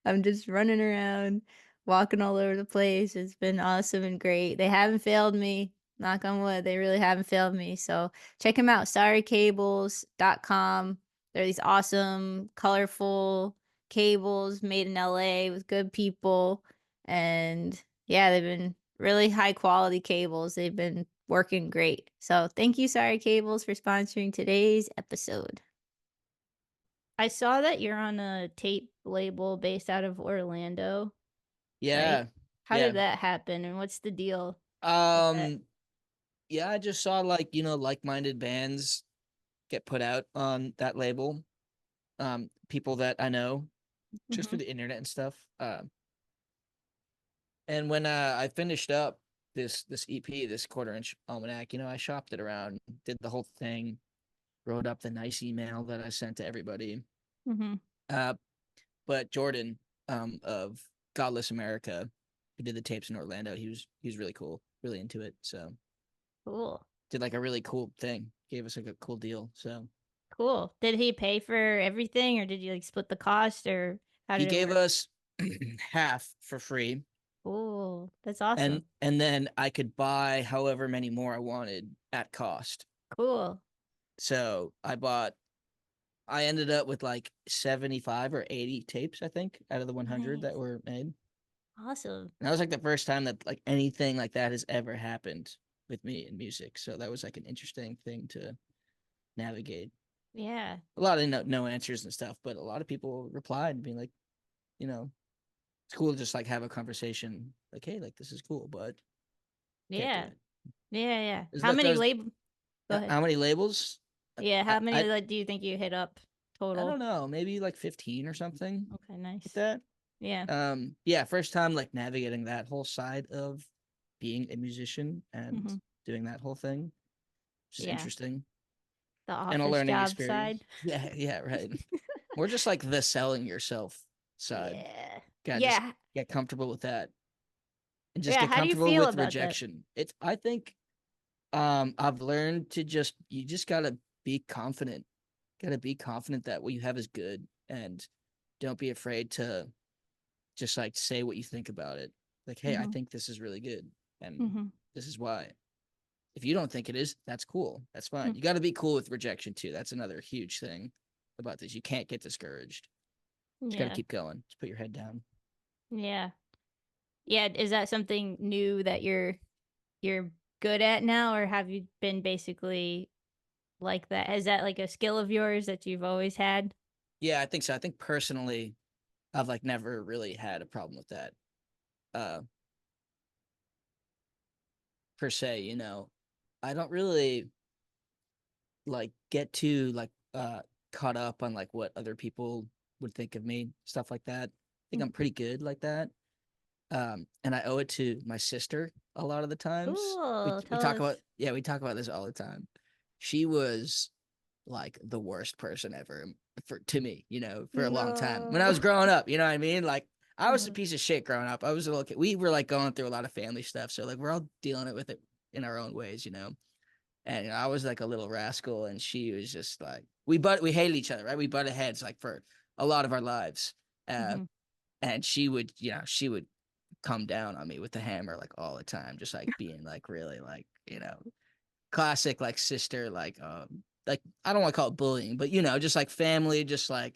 I'm just running around, walking all over the place. It's been awesome and great. They haven't failed me. Knock on wood. They really haven't failed me. So check them out. Sorrycables.com. They're these awesome, colorful cables made in LA with good people. And yeah, they've been really high quality cables. They've been working great. So thank you, Sorry Cables, for sponsoring today's episode. I saw that you're on a tape label based out of Orlando, right? Yeah, How yeah. did that happen and what's the deal with that? Um, yeah, I just saw like, like-minded bands get put out on that label. People that I know just Hmm. through the internet and stuff. And when I finished up this EP, this quarter-inch almanac, I shopped it around, did the whole thing, wrote up the nice email that I sent to everybody. Hmm. Uh, but Jordan, of Godless America, who did the tapes in Orlando, he was really cool, really into it. So Cool. did like a really cool thing, gave us like a cool deal. So Cool. Did he pay for everything or did you like split the cost or how he did it gave work? us half for free, Cool. That's and awesome. and then I could buy however many more I wanted at cost. Cool. So I ended up with like 75 or 80 tapes, I think, out of the 100 Nice. that were made. Awesome. And that was like the first time that like anything like that has ever happened with me in music. So that was like an interesting thing to navigate. Yeah. A lot of no answers and stuff, but a lot of people replied being like, you know, it's cool to just like have a conversation like, hey, like this is cool, but can't do Yeah. it. Yeah, yeah. There's How that many there's label Go ahead. how many labels? Yeah, I, how many I do you think you hit up I total? don't know, maybe like 15 or something Okay, like nice. that. Yeah. Yeah, first time like navigating that whole side of being a musician and Hmm. doing that whole thing. Just Yeah. interesting The and a office learning job experience. side. Yeah, yeah, right. More just like the selling yourself side. Yeah. Gotta just Yeah. get comfortable with that and just Yeah. get How do you comfortable feel with about that? rejection. It's I think I've learned to just you just gotta be confident. Gotta be confident that what you have is good and don't be afraid to just like say what you think about it. Like, hey, I Hmm. think this is really good and Hmm. this is why. If you don't think it is, that's cool. That's fine. You got to be cool with rejection too. That's another huge thing about this. You can't get discouraged. Just got to Yeah. keep going. Just put your head down. Yeah. Yeah. Is that something new that you're good at now, or have you been basically like that? Is that like a skill of yours that you've always had? Yeah, I think so. I think personally, I've like never really had a problem with that. Uh, per se, I don't really like get too like caught up on like what other people would think of me, stuff like that. I think I'm Mhm. pretty good like that. And I owe it to my sister a lot of the times. We Cool. we Tell talk about us. yeah, we talk about this all the time. She was like the worst person ever for to me, for a long time. When I No. was growing up, you know what I mean? Like I was a Mhm. piece of shit growing up. I was a little kid. We were like going through a lot of family stuff, so like we're all dealing with it in our own ways. And I was like a little rascal, and she was just like we hated each other, right? We butted heads like for a lot of our lives. Uh, Hmm. and she would come down on me with the hammer like all the time, just like being like really like classic like sister like I don't want to call it bullying, but just like family, just like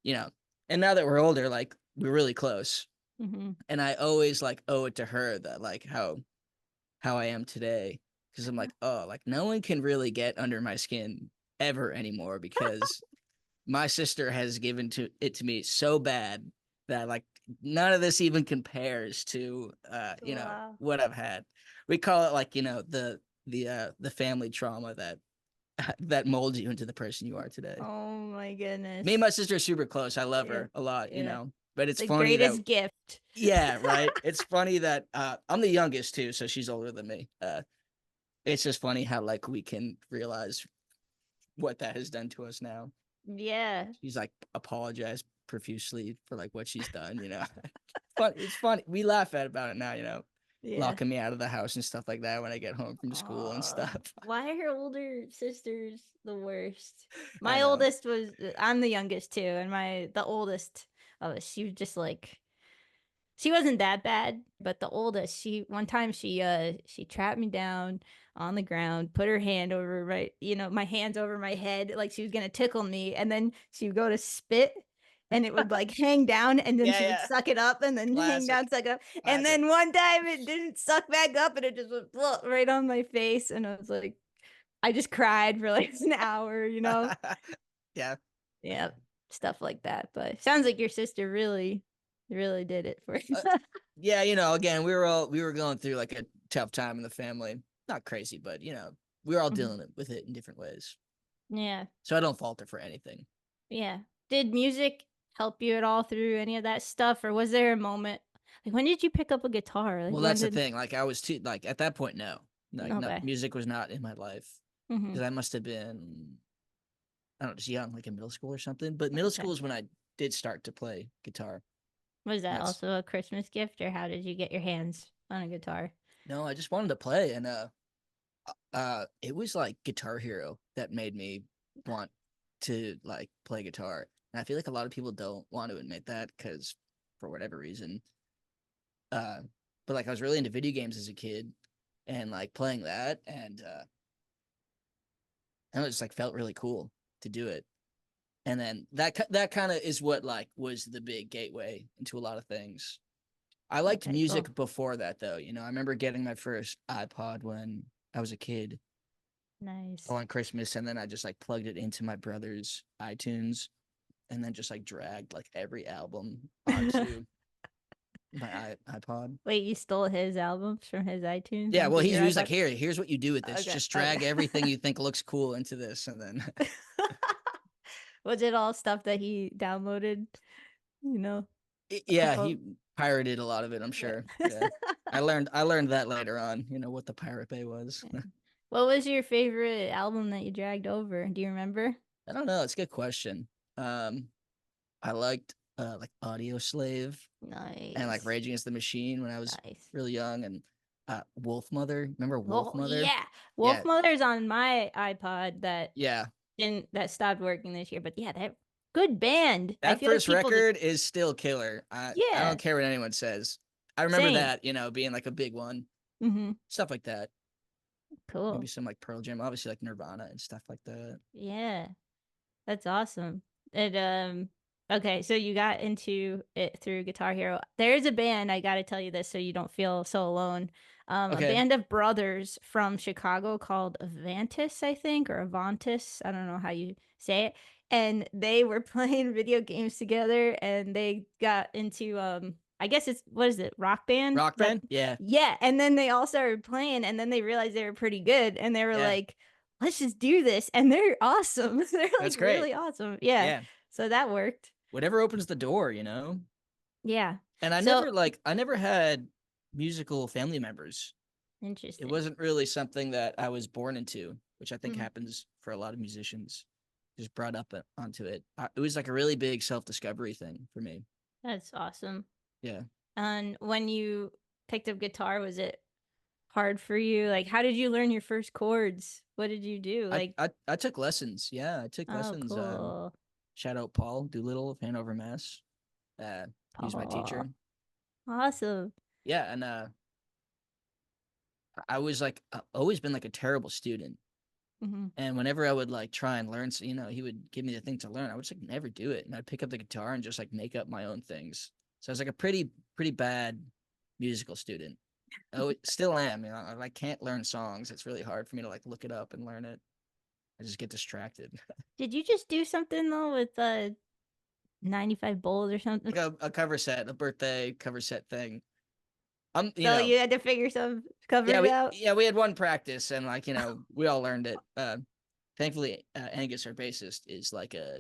you know. And now that we're older, like we're really close, Hmm. and I always like owe it to her that like how I am today, because I'm like, oh, like no one can really get under my skin ever anymore, because my sister has given to me so bad that like none of this even compares to Wow. what I've had. We call it like the family trauma that that molds you into the person you are today. Oh my Me and goodness. my sister are super close. I love Yeah. her a lot, Yeah. but it's The funny that greatest gift. yeah, right. It's funny that I'm the youngest too, so she's older than me. It's just funny how like we can realize what that has done to us now. Yeah. She's like apologized profusely for like what she's done. But it's funny. We laugh at about it now, Yeah. locking me out of the house and stuff like that when I get home from school and Oh, stuff. why are older sisters the worst? I My know. oldest was, I'm the youngest too, and the oldest of us, she was just like, she wasn't that bad, but the oldest, one time she trapped me down on the ground, put her hand over my hands over my head like she was gonna tickle me, and then she would go to spit and it would like hang down and then Yeah, she would yeah. suck it up and then hang Classic. down, suck it up. And Classic. then one time it didn't suck back up and it just went right on my face. And I was like, I just cried for like an hour. Yeah. Yeah, stuff like that. But sounds like your sister really, really did it for you. Uh, yeah, again, we were going through like a tough time in the family. Not crazy, but we were all Mhm. dealing with it in different ways. Yeah. So I don't fault her for anything. Yeah. Did music help you at all through any of that stuff, or was there a moment like when did you pick up a guitar? Like Well, when that's the did thing. Like I was too like at that point, no. Like no, okay. music was not in my life. Mm-hmm. Because I must have been, I don't know, just young, like in middle school or something. But middle Okay. school is when I did start to play guitar. Was that That's also a Christmas gift, or how did you get your hands on a guitar? No, I just wanted to play, and it was like Guitar Hero that made me want to like play guitar. And I feel like a lot of people don't want to admit that because for whatever reason. Uh, but like I was really into video games as a kid, and like playing that, and it just like felt really cool to do it. And then that kind of is what like was the big gateway into a lot of things. I liked Okay, cool. music before that though. I remember getting my first iPod when I was a kid Nice. on Christmas, and then I just like plugged it into my brother's iTunes, and then just like dragged like every album onto my iPod. Wait, you stole his albums from his iTunes Yeah, well, onto he your was like, iPod? here's what you do with this. Okay, Just okay. drag everything you think looks cool into this, and then Was it all stuff that he downloaded? You know, yeah, off of he pirated a lot of it, I'm yeah. sure. Yeah. I learned that later on, what the Pirate Bay was. Yeah. What was your favorite album that you dragged over? Do you remember? I don't know, it's a good question. Um I liked like Audio Slave and like Nice. Rage Against the Machine when I was Nice. really young, and Wolf Mother. Remember Wolf Oh Mother? yeah. Wolf Yeah, Mother's on my iPod yeah. that stopped working this year. But yeah, that good band. I That feel like first people just record is still killer. I don't yeah, care what anyone says. I remember same. that, being like a big one. Mm-hmm. Stuff like that. Maybe Cool. some like Pearl Jam, obviously like Nirvana and stuff like that. Yeah. That's awesome. And okay, so you got into it through Guitar Hero. There's a band, I gotta tell you this so you don't feel so alone. A Okay. band of brothers from Chicago called Avantis, I think, or Avantis. I don't know how you say it. And they were playing video games together and they got into I guess it's what is it, Rock Band? Rock That Band? Yeah. yeah, and then they all started playing and then they realized they were pretty good and they were Yeah. like let's just do this. And they're awesome. They're like That's great. really awesome. Yeah. Yeah. So that worked. Whatever opens the door. Yeah. And So I never had musical family members. It interesting. wasn't really something that I was born into, which I think Mhm. happens for a lot of musicians. Just brought up onto it. It was like a really big self-discovery thing for me. That's awesome. Yeah. And when you picked up guitar, was it hard for you? Like, how did you learn your first chords? What did you do? I Like, I, I took lessons. Yeah, I took oh, lessons. cool. Shout out Paul Doolittle of Hanover, Mass. He was my Paul. teacher. Awesome. Yeah, and I was like always been like a terrible student. Hmm. And whenever I would like try and learn, so, he would give me the thing to learn. I would just like never do it, and I'd pick up the guitar and just like make up my own things. So I was like a pretty bad musical student. Oh, still am. I can't learn songs. It's really hard for me to like look it up and learn it. I just get distracted. Did you just do something though with 95 bowls or something? Like a cover set, a birthday cover set thing. So you had to figure some cover it out? We had one practice and like, we all learned it. Thankfully, Angus, our bassist, has like a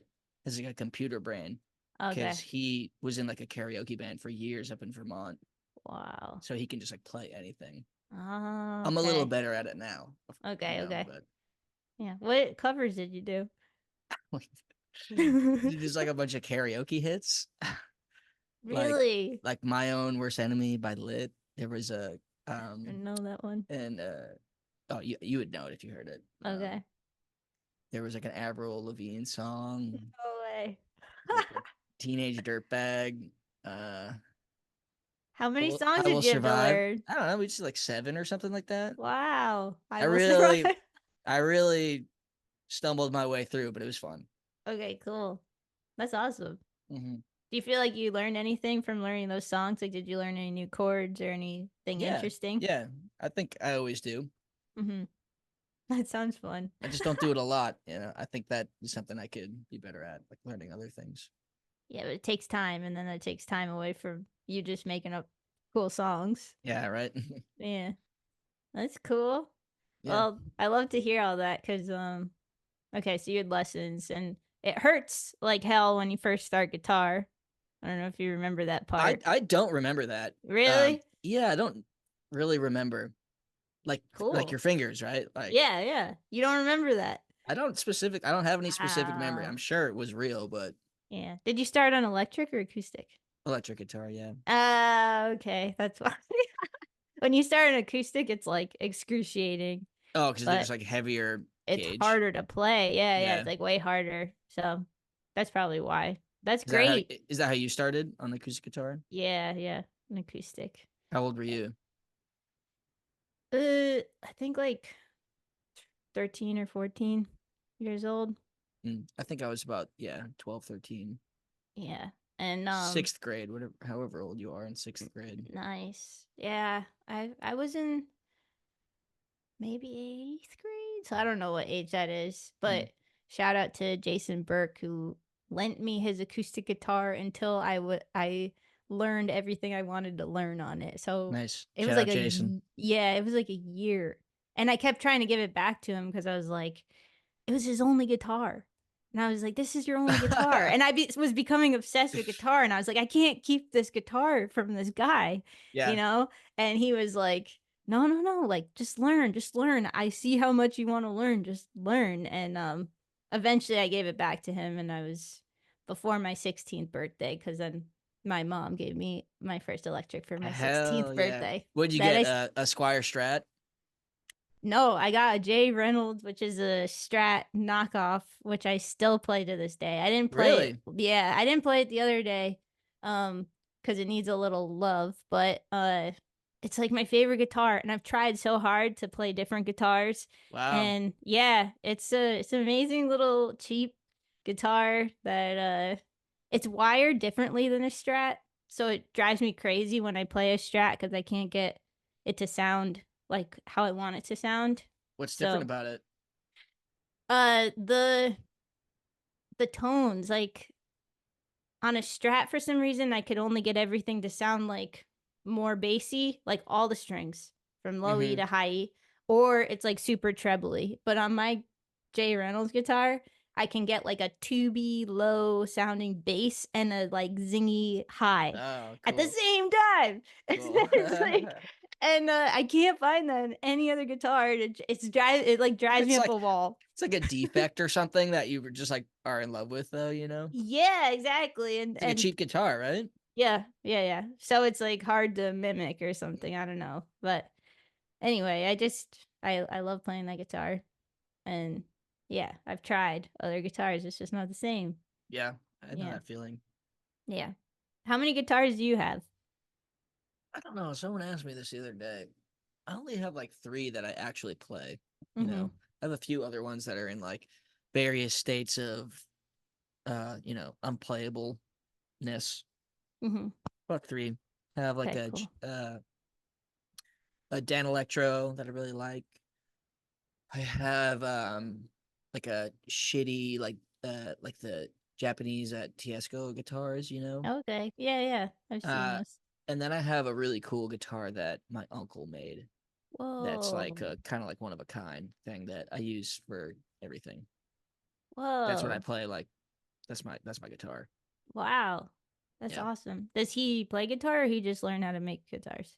computer brain Okay. because he was in like a karaoke band for years up in Vermont. Wow. So he can just like play anything. Oh, I'm a little okay. better at it now, Okay, okay. but Yeah. What covers did you do? just like a bunch of karaoke hits. like Really? like My Own Worst Enemy by Lit. There was a I didn't know that one. and oh, you would know it if you heard it. Okay. There was like an Avril Lavigne song, No way. like a Teenage Dirtbag. Uh, How I many will, songs I did will you have to survive. learn? I don't know, we just like 7 or something like that. Wow. I I will survive. really, I really stumbled my way through, but it was fun. Okay, cool. That's awesome. Hmm. Do you feel like you learned anything from learning those songs? Like, did you learn any new chords or anything Yeah, interesting? yeah. I think I always do. Mm-hmm. That sounds fun. I just don't do it a lot. I think that is something I could be better at, like learning other things. Yeah, but it takes time, and then it takes time away from you just making up cool songs. Yeah, right. Yeah, that's cool. Yeah. Well, I love to hear all that because okay, so you had lessons, and it hurts like hell when you first start guitar. I don't know if you remember that I part. I don't remember that. Really? Yeah, I don't really remember like Cool. your fingers, right? Like Yeah, yeah. You don't remember that. I don't have any specific memory. I'm Wow. sure it was real, but Yeah. Did you start on electric or acoustic? electric guitar, yeah. Okay. That's why. When you start an acoustic, it's like excruciating, Oh, because they're but just like heavier it's gauge. harder to play. Yeah, yeah. Yeah. It's like way harder. So that's probably why. That's Is that how great. is that how you started on the acoustic guitar? Yeah, yeah. An acoustic. How old were you? I think like 13 or 14 years old. I think I was about 12, 13. Yeah. And 6th grade, whatever however old you are in 6th grade. nice. Yeah. I was in maybe 8th grade. So I don't know what age that is, Mm, but shout out to Jason Burke who lent me his acoustic guitar until I learned everything I wanted to learn on it. So nice. it was Shout like out Jason. yeah, it was like a year. And I kept trying to give it back to him because I was like, it was his only guitar. And I was like, this is your only guitar. And was becoming obsessed with guitar. And I was like, I can't keep this guitar from this guy, you Yeah. know? And he was like, no, no, no. Like, just learn, just learn. I see how much you want to learn. Just learn. And eventually I gave it back to him. And I was before my 16th birthday because then my mom gave me my first electric for my Hell 16th yeah. birthday. What'd you That get? I A Squire Strat? No, I got a Jay Reynolds, which is a Strat knockoff, which I still play to this day. I didn't play it. Really? Yeah, I didn't play it the other day, because it needs a little love. But it's like my favorite guitar, and I've tried so hard to play different guitars, Wow. and yeah, it's an amazing little cheap guitar that it's wired differently than a Strat, so it drives me crazy when I play a Strat because I can't get it to sound like how I want it to sound. What's different So, about it? uh, the the tones, like on a Strat, for some reason, I could only get everything to sound like more bassy, like all the strings from low E Mm-hmm. to high E, or it's like super trebly. But on my Jay Reynolds guitar, I can get like a tubey low sounding bass and a like zingy high Oh, at the cool. same time. Cool. It's like, and I can't find that in any other guitar. It like drives me It's up like a wall. it's like a defect or something that you were just like are in love with though. Yeah, exactly. It's like a cheap guitar, right? Yeah, yeah, yeah. So it's like hard to mimic or something. I don't know. But anyway, I love playing that guitar. And yeah, I've tried other guitars. It's just not the same. Yeah, I know Yeah. that feeling. Yeah. How many guitars do you have? I don't know. Someone asked me this the other day. I only have like three that I actually play. You Mm-hmm. know, I have a few other ones that are in like various states of, unplayableness. Mm-hmm. About three. I have like Okay, cool. a Dan Electro that I really like. I have like a shitty like the Japanese Tiesco guitars, you know. Okay. Yeah, yeah. I've seen Uh, those. and then I have a really cool guitar that my uncle made. That's like Whoa. a kind of like one of a kind thing that I use for everything. That's what I Whoa. play. Like that's my guitar. Wow. That's Yeah. awesome. Does he play guitar or he just learned how to make guitars?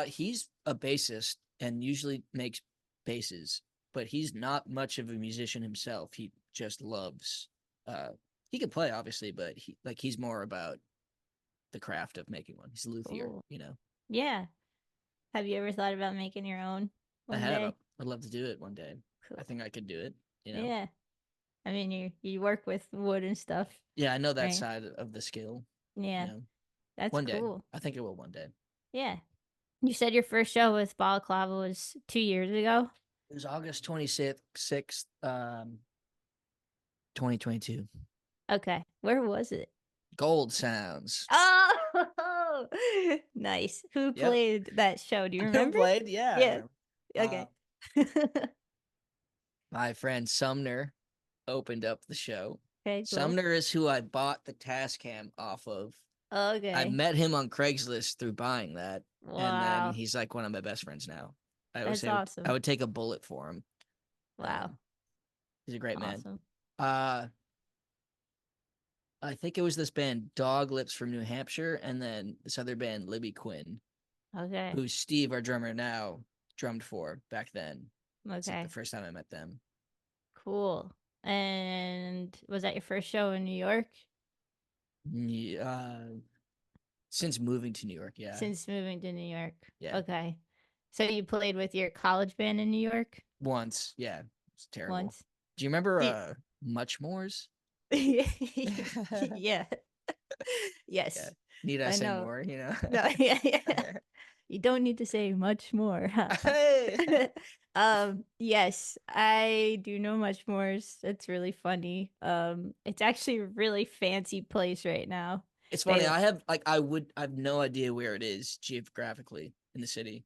He's a bassist and usually makes basses, but he's not much of a musician himself. He just loves. Uh, he can play obviously, but he's more about the craft of making one. He's a luthier, Cool. you know. Yeah. Have you ever thought about making your own I one have. day? I'd love to do it one day. I Cool. think I could do it. You know. Yeah. I mean, you work with wood and stuff, Yeah, I know that right? side of the skill. You Yeah. know, That's one day. cool. I think it will one day. Yeah. You said your first show with Balaclava was 2 years ago? It was August 26th, 2022. Okay. Where was it? Gold Sounds. Oh, nice. Who Yep. played that show? Do you Who remember? played? Yeah, I Yeah. remember. Uh, Okay. my friend Sumner opened up the show. Okay, cool. Sumner is who I bought the Tascam off of. I Okay. met him on Craigslist through buying that, and then Wow. he's like one of my best friends now. That's I awesome. would take a bullet for him. Wow. Um, he's a great man. Awesome. Uh, I think it was this band Dog Lips from New Hampshire, and then this other band Libby Quinn, Okay. who Steve, our drummer now, drummed for back then. It's like the Okay. first time I met them. Cool. And was that your first show in New York Since moving to New York, yeah, since moving to New York? yeah, Okay. So you played with your college band in New York once, yeah, it's terrible. once? Do you remember Did Muchmore's? yeah. Yeah, Yes. need I I say know. more? You know. No, yeah, yeah. You don't need to say much more. Hey! Yes, I do know much more. It's really funny. It's actually a really fancy place right now. It's funny. They I have I have no idea where it is geographically in the city,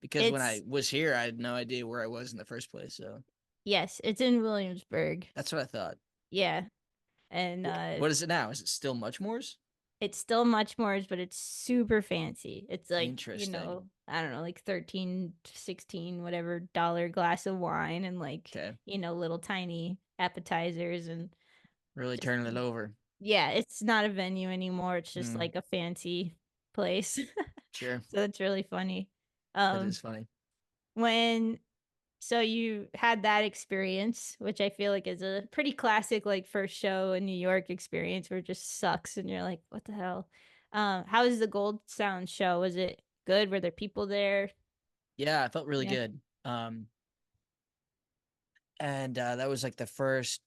because when I it's was here, I had no idea where I was in the first place. So yes, it's in Williamsburg. that's what I thought. Yeah. And What is it now? Is it still Muchmore's? it's still much more, but it's super fancy. It's like, Interesting. I don't know, like 13, 16, whatever dollar glass of wine and like, Okay, little tiny appetizers and really just turning it over. yeah, it's not a venue anymore. It's just Mm, like a fancy place. sure, So it's really funny. that Um is funny. when so you had that experience, which I feel like is a pretty classic like first show in New York experience where it just sucks and you're like, what the hell? How was the Gold Sound show? Was it good? Were there people there? Yeah, I felt really Yeah. good. And that was like the first.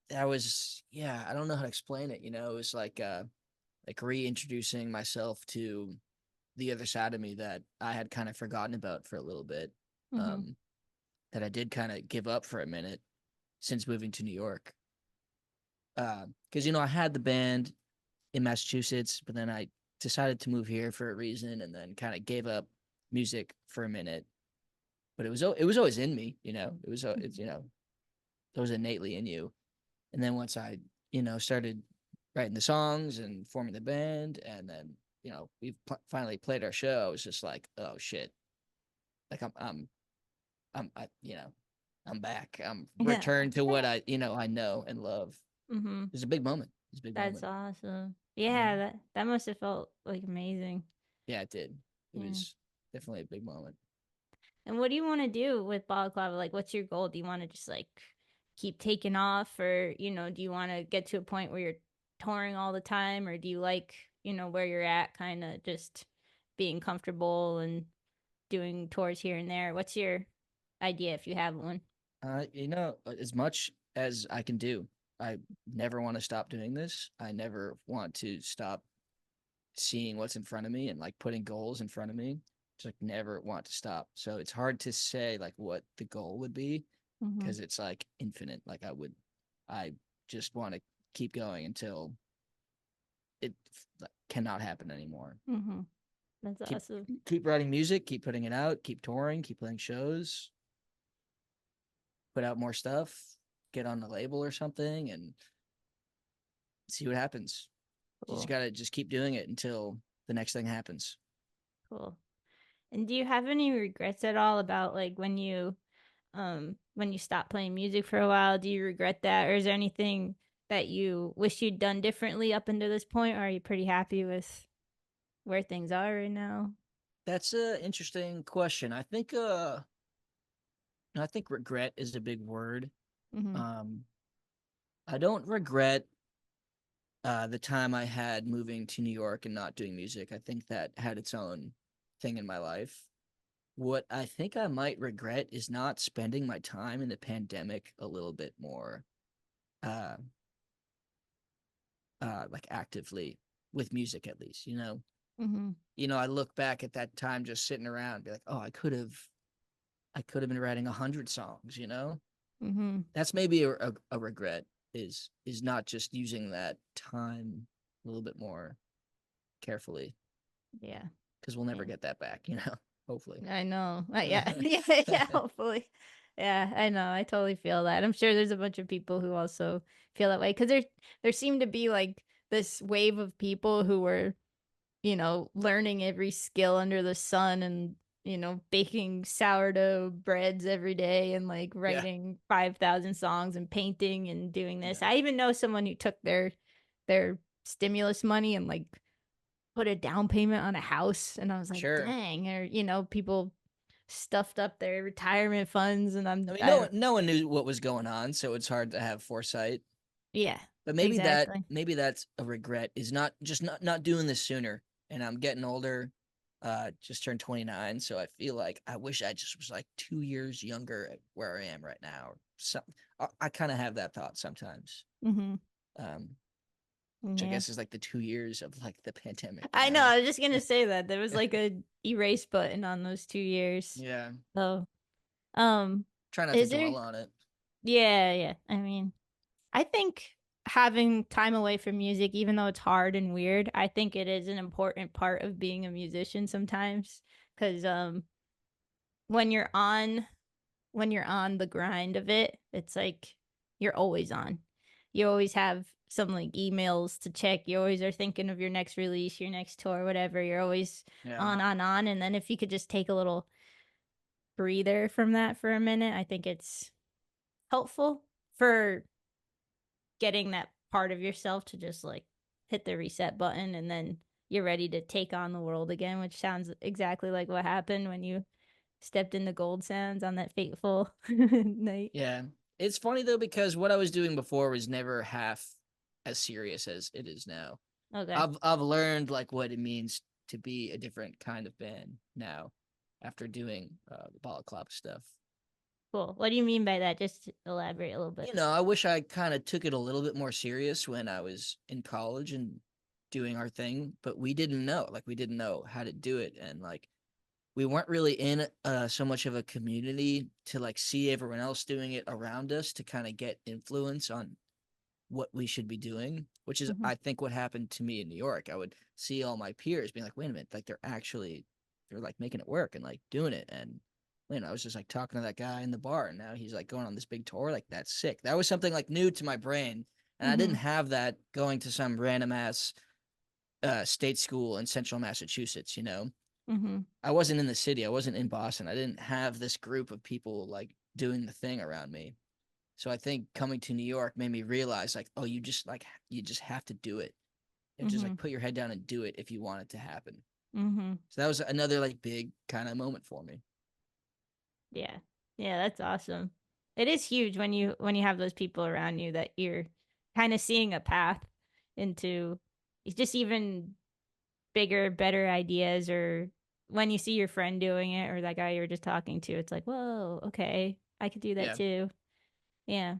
That was, yeah. I don't know how to explain it. It was like reintroducing myself to the other side of me that I had kind of forgotten about for a little bit. Mm-hmm. Um, that I did kind of give up for a minute since moving to New York. Because I had the band in Massachusetts, but then I decided to move here for a reason, and then kind of gave up music for a minute. But it was always in me. It was innately in you. And then once I started writing the songs and forming the band, and then we finally played our show, I was just like, oh shit, like I'm back. I'm Yeah. returned to what I know and love. Mm-hmm. It was a big moment. It was a big That's moment. awesome. You know? Yeah, that must have felt like amazing. Yeah, it did. It Yeah. was definitely a big moment. And what do you want to do with balaclava? Like, what's your goal? Do you want to just like keep taking off, or do you want to get to a point where you're touring all the time, or do you like where you're at, kind of just being comfortable and doing tours here and there? What's your idea if you have one? As much as I can do. I never want to stop doing this. I never want to stop seeing what's in front of me and like putting goals in front of me. Just like never want to stop. So it's hard to say like what the goal would be Mhm. because it's like infinite. I just want to keep going until it cannot happen anymore. Mhm. That's Keep awesome. keep writing music, keep putting it out, keep touring, keep playing shows, put out more stuff, get on the label or something, and see what happens. You just Cool. gotta just keep doing it until the next thing happens. Cool. And do you have any regrets at all about like when you stopped playing music for a while? Do you regret that, or is there anything that you wish you'd done differently up until this point, or are you pretty happy with where things are right now? That's a interesting question. I think regret is a big word. Mhm. Um, I don't regret the time I had moving to New York and not doing music. I think that had its own thing in my life. What I think I might regret is not spending my time in the pandemic a little bit more, uh, like actively with music at least. Mhm. I look back at that time just sitting around, and be like, oh, I could have been writing 100 songs. Mhm. That's maybe a regret is not just using that time a little bit more carefully Yeah. because we'll never Yeah. get that back. Hopefully. I know. Yeah. Yeah. Yeah. Hopefully. Yeah. I know. I totally feel that. I'm sure there's a bunch of people who also feel that way because there seemed to be like this wave of people who were learning every skill under the sun and, baking sourdough breads every day and like Yeah, writing 5,000 songs and painting and doing this. yeah, I even know someone who took their stimulus money and like put a down payment on a house. And I was like, sure. dang, or, people stuffed up their retirement funds. And I mean, I don't, no one knew what was going on, so it's hard to have foresight. yeah, But exactly. maybe that's a regret is not just not doing this sooner. And I'm getting older. Just turned 29, so I feel like I wish I just was like 2 years younger at where I am right now. So I kind of have that thought sometimes. Hmm. Um, which I Yeah. guess is like the 2 years of like the pandemic. I know. I was just gonna say that there was like a erase button on those 2 years. Yeah. So, um, Try not to is there? dwell on it. Yeah, yeah. I mean, I think having time away from music, even though it's hard and weird, I think it is an important part of being a musician sometimes. Because when you're on when you're on the grind of it, it's like you're always on. You always have some like emails to check. You always are thinking of your next release, your next tour, whatever. You're always Yeah. on. And then if you could just take a little breather from that for a minute, I think it's helpful for getting that part of yourself to just like hit the reset button and then you're ready to take on the world again, which sounds exactly like what happened when you stepped into Gold Sands on that fateful night. Yeah. It's funny though because what I was doing before was never half as serious as it is now. Okay. I've learned like what it means to be a different kind of band now after doing the balaclava stuff. Cool. What do you mean by that? Just elaborate a little bit. I wish I kind of took it a little bit more serious when I was in college and doing our thing, but we didn't know. Like we didn't know how to do it and like we weren't really in so much of a community to like see everyone else doing it around us to kind of get influence on what we should be doing, which is Hmm. I think what happened to me in New York. I would see all my peers being like, wait a minute, like they're like making it work and like doing it. And I was just like talking to that guy in the bar and now he's like going on this big tour. Like that's sick. That was something like new to my brain. And I didn't Hmm. have that going to some random ass state school in central Massachusetts. Hmm. I wasn't in the city. I wasn't in Boston. I didn't have this group of people like doing the thing around me. So I think coming to New York made me realize like, oh, you just have to do it. You have to just Hmm. like put your head down and do it if you want it to happen. Hmm. So that was another like big kind of moment for me. Yeah. Yeah, that's awesome. It is huge when you have those people around you that you're kind of seeing a path into just even bigger, better ideas, or when you see your friend doing it or that guy you were just talking to, it's like, whoa, okay. I could do that Yeah. too. Yeah.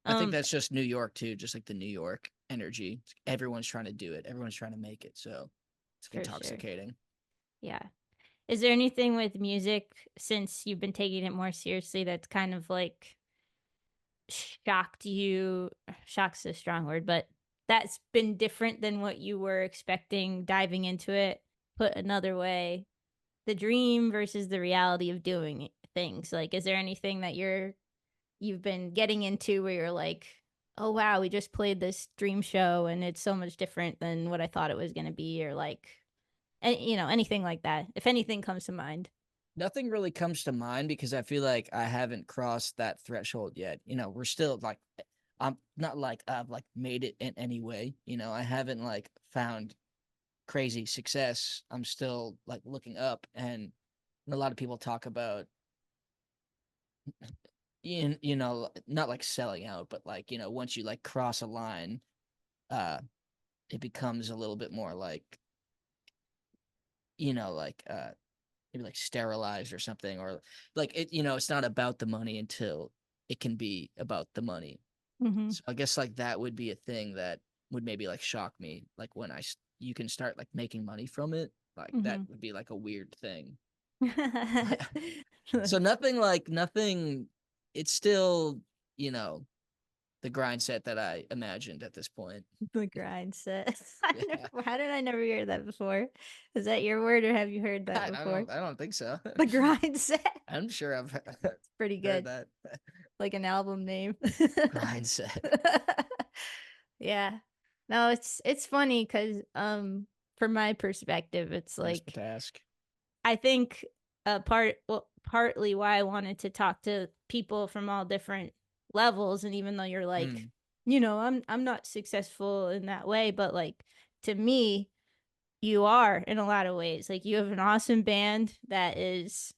I think Um, that's just New York too, just like the New York energy. Everyone's trying to do it. Everyone's trying to make it. So it's for sure. intoxicating. Yeah. Is there anything with music since you've been taking it more seriously that's kind of like shocked you? Shock's a strong word, but that's been different than what you were expecting diving into it? Put another way, the dream versus the reality of doing things. Like, is there anything that you've been getting into where you're like, oh wow, we just played this dream show and it's so much different than what I thought it was going to be, or like, and anything like that, if anything comes to mind. Nothing really comes to mind because I feel like I haven't crossed that threshold yet. We're still like I'm not like I've like made it in any way. I haven't like found crazy success. I'm still like looking up, and a lot of people talk about not like selling out, but like, once you like cross a line, uh it becomes a little bit more like, like maybe like sterilized or something, or like it's not about the money until it can be about the money. Hmm. So I guess like that would be a thing that would maybe like shock me, like when you can start like making money from it, like that Hmm. would be like a weird thing. So nothing, it's still, you know, the grind set that I imagined at this point. The grind set. Yeah. How did I never hear that before? Is that your word or have you heard that I before? don't I don't think so. The grind set. I'm sure I've Pretty heard good. that. Like an album name. Grind set. Yeah. No, it's funny because from my perspective, it's Desperate like task. I think partly why I wanted to talk to people from all different levels, and even though you're like, Mm, I'm not successful in that way, but like to me, you are in a lot of ways. Like you have an awesome band that is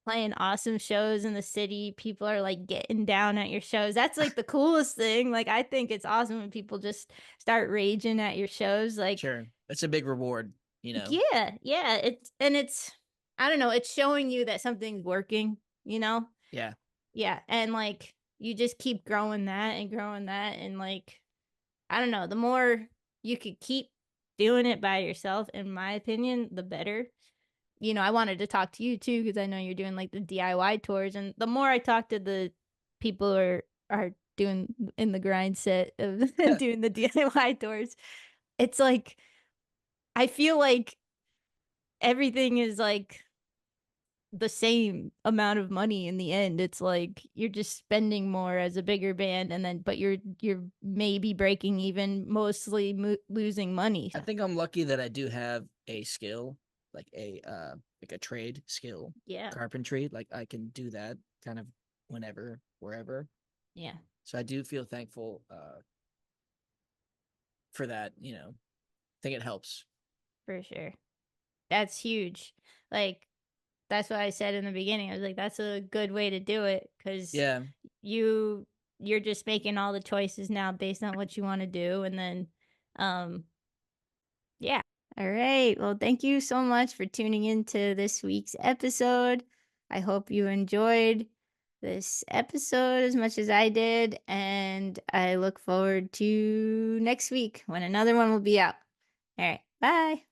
playing awesome shows in the city. People are like getting down at your shows. That's like the coolest thing. Like I think it's awesome when people just start raging at your shows. Like, sure. That's a big reward. yeah, yeah. It's I don't know, it's showing you that something's working, you know? Yeah. Yeah. And like you just keep growing that and like I don't know, the more you could keep doing it by yourself, in my opinion, the better. I wanted to talk to you too because I know you're doing like the DIY tours, and the more I talk to the people who are doing in the grind set of doing the DIY tours, it's like I feel like everything is like the same amount of money in the end. It's like you're just spending more as a bigger band, and then but you're maybe breaking even, mostly losing money. I think I'm lucky that I do have a skill, like a trade skill, Yeah, carpentry. Like I can do that kind of whenever, wherever. yeah, So I do feel thankful for that. I think it helps. for sure. That's huge. Like that's what I said in the beginning. I was like, that's a good way to do it because Yeah. you you're just making all the choices now based on what you want to do, and then, um, yeah. All right. Well, thank you so much for tuning into this week's episode. I hope you enjoyed this episode as much as I did, and I look forward to next week when another one will be out. All right. Bye.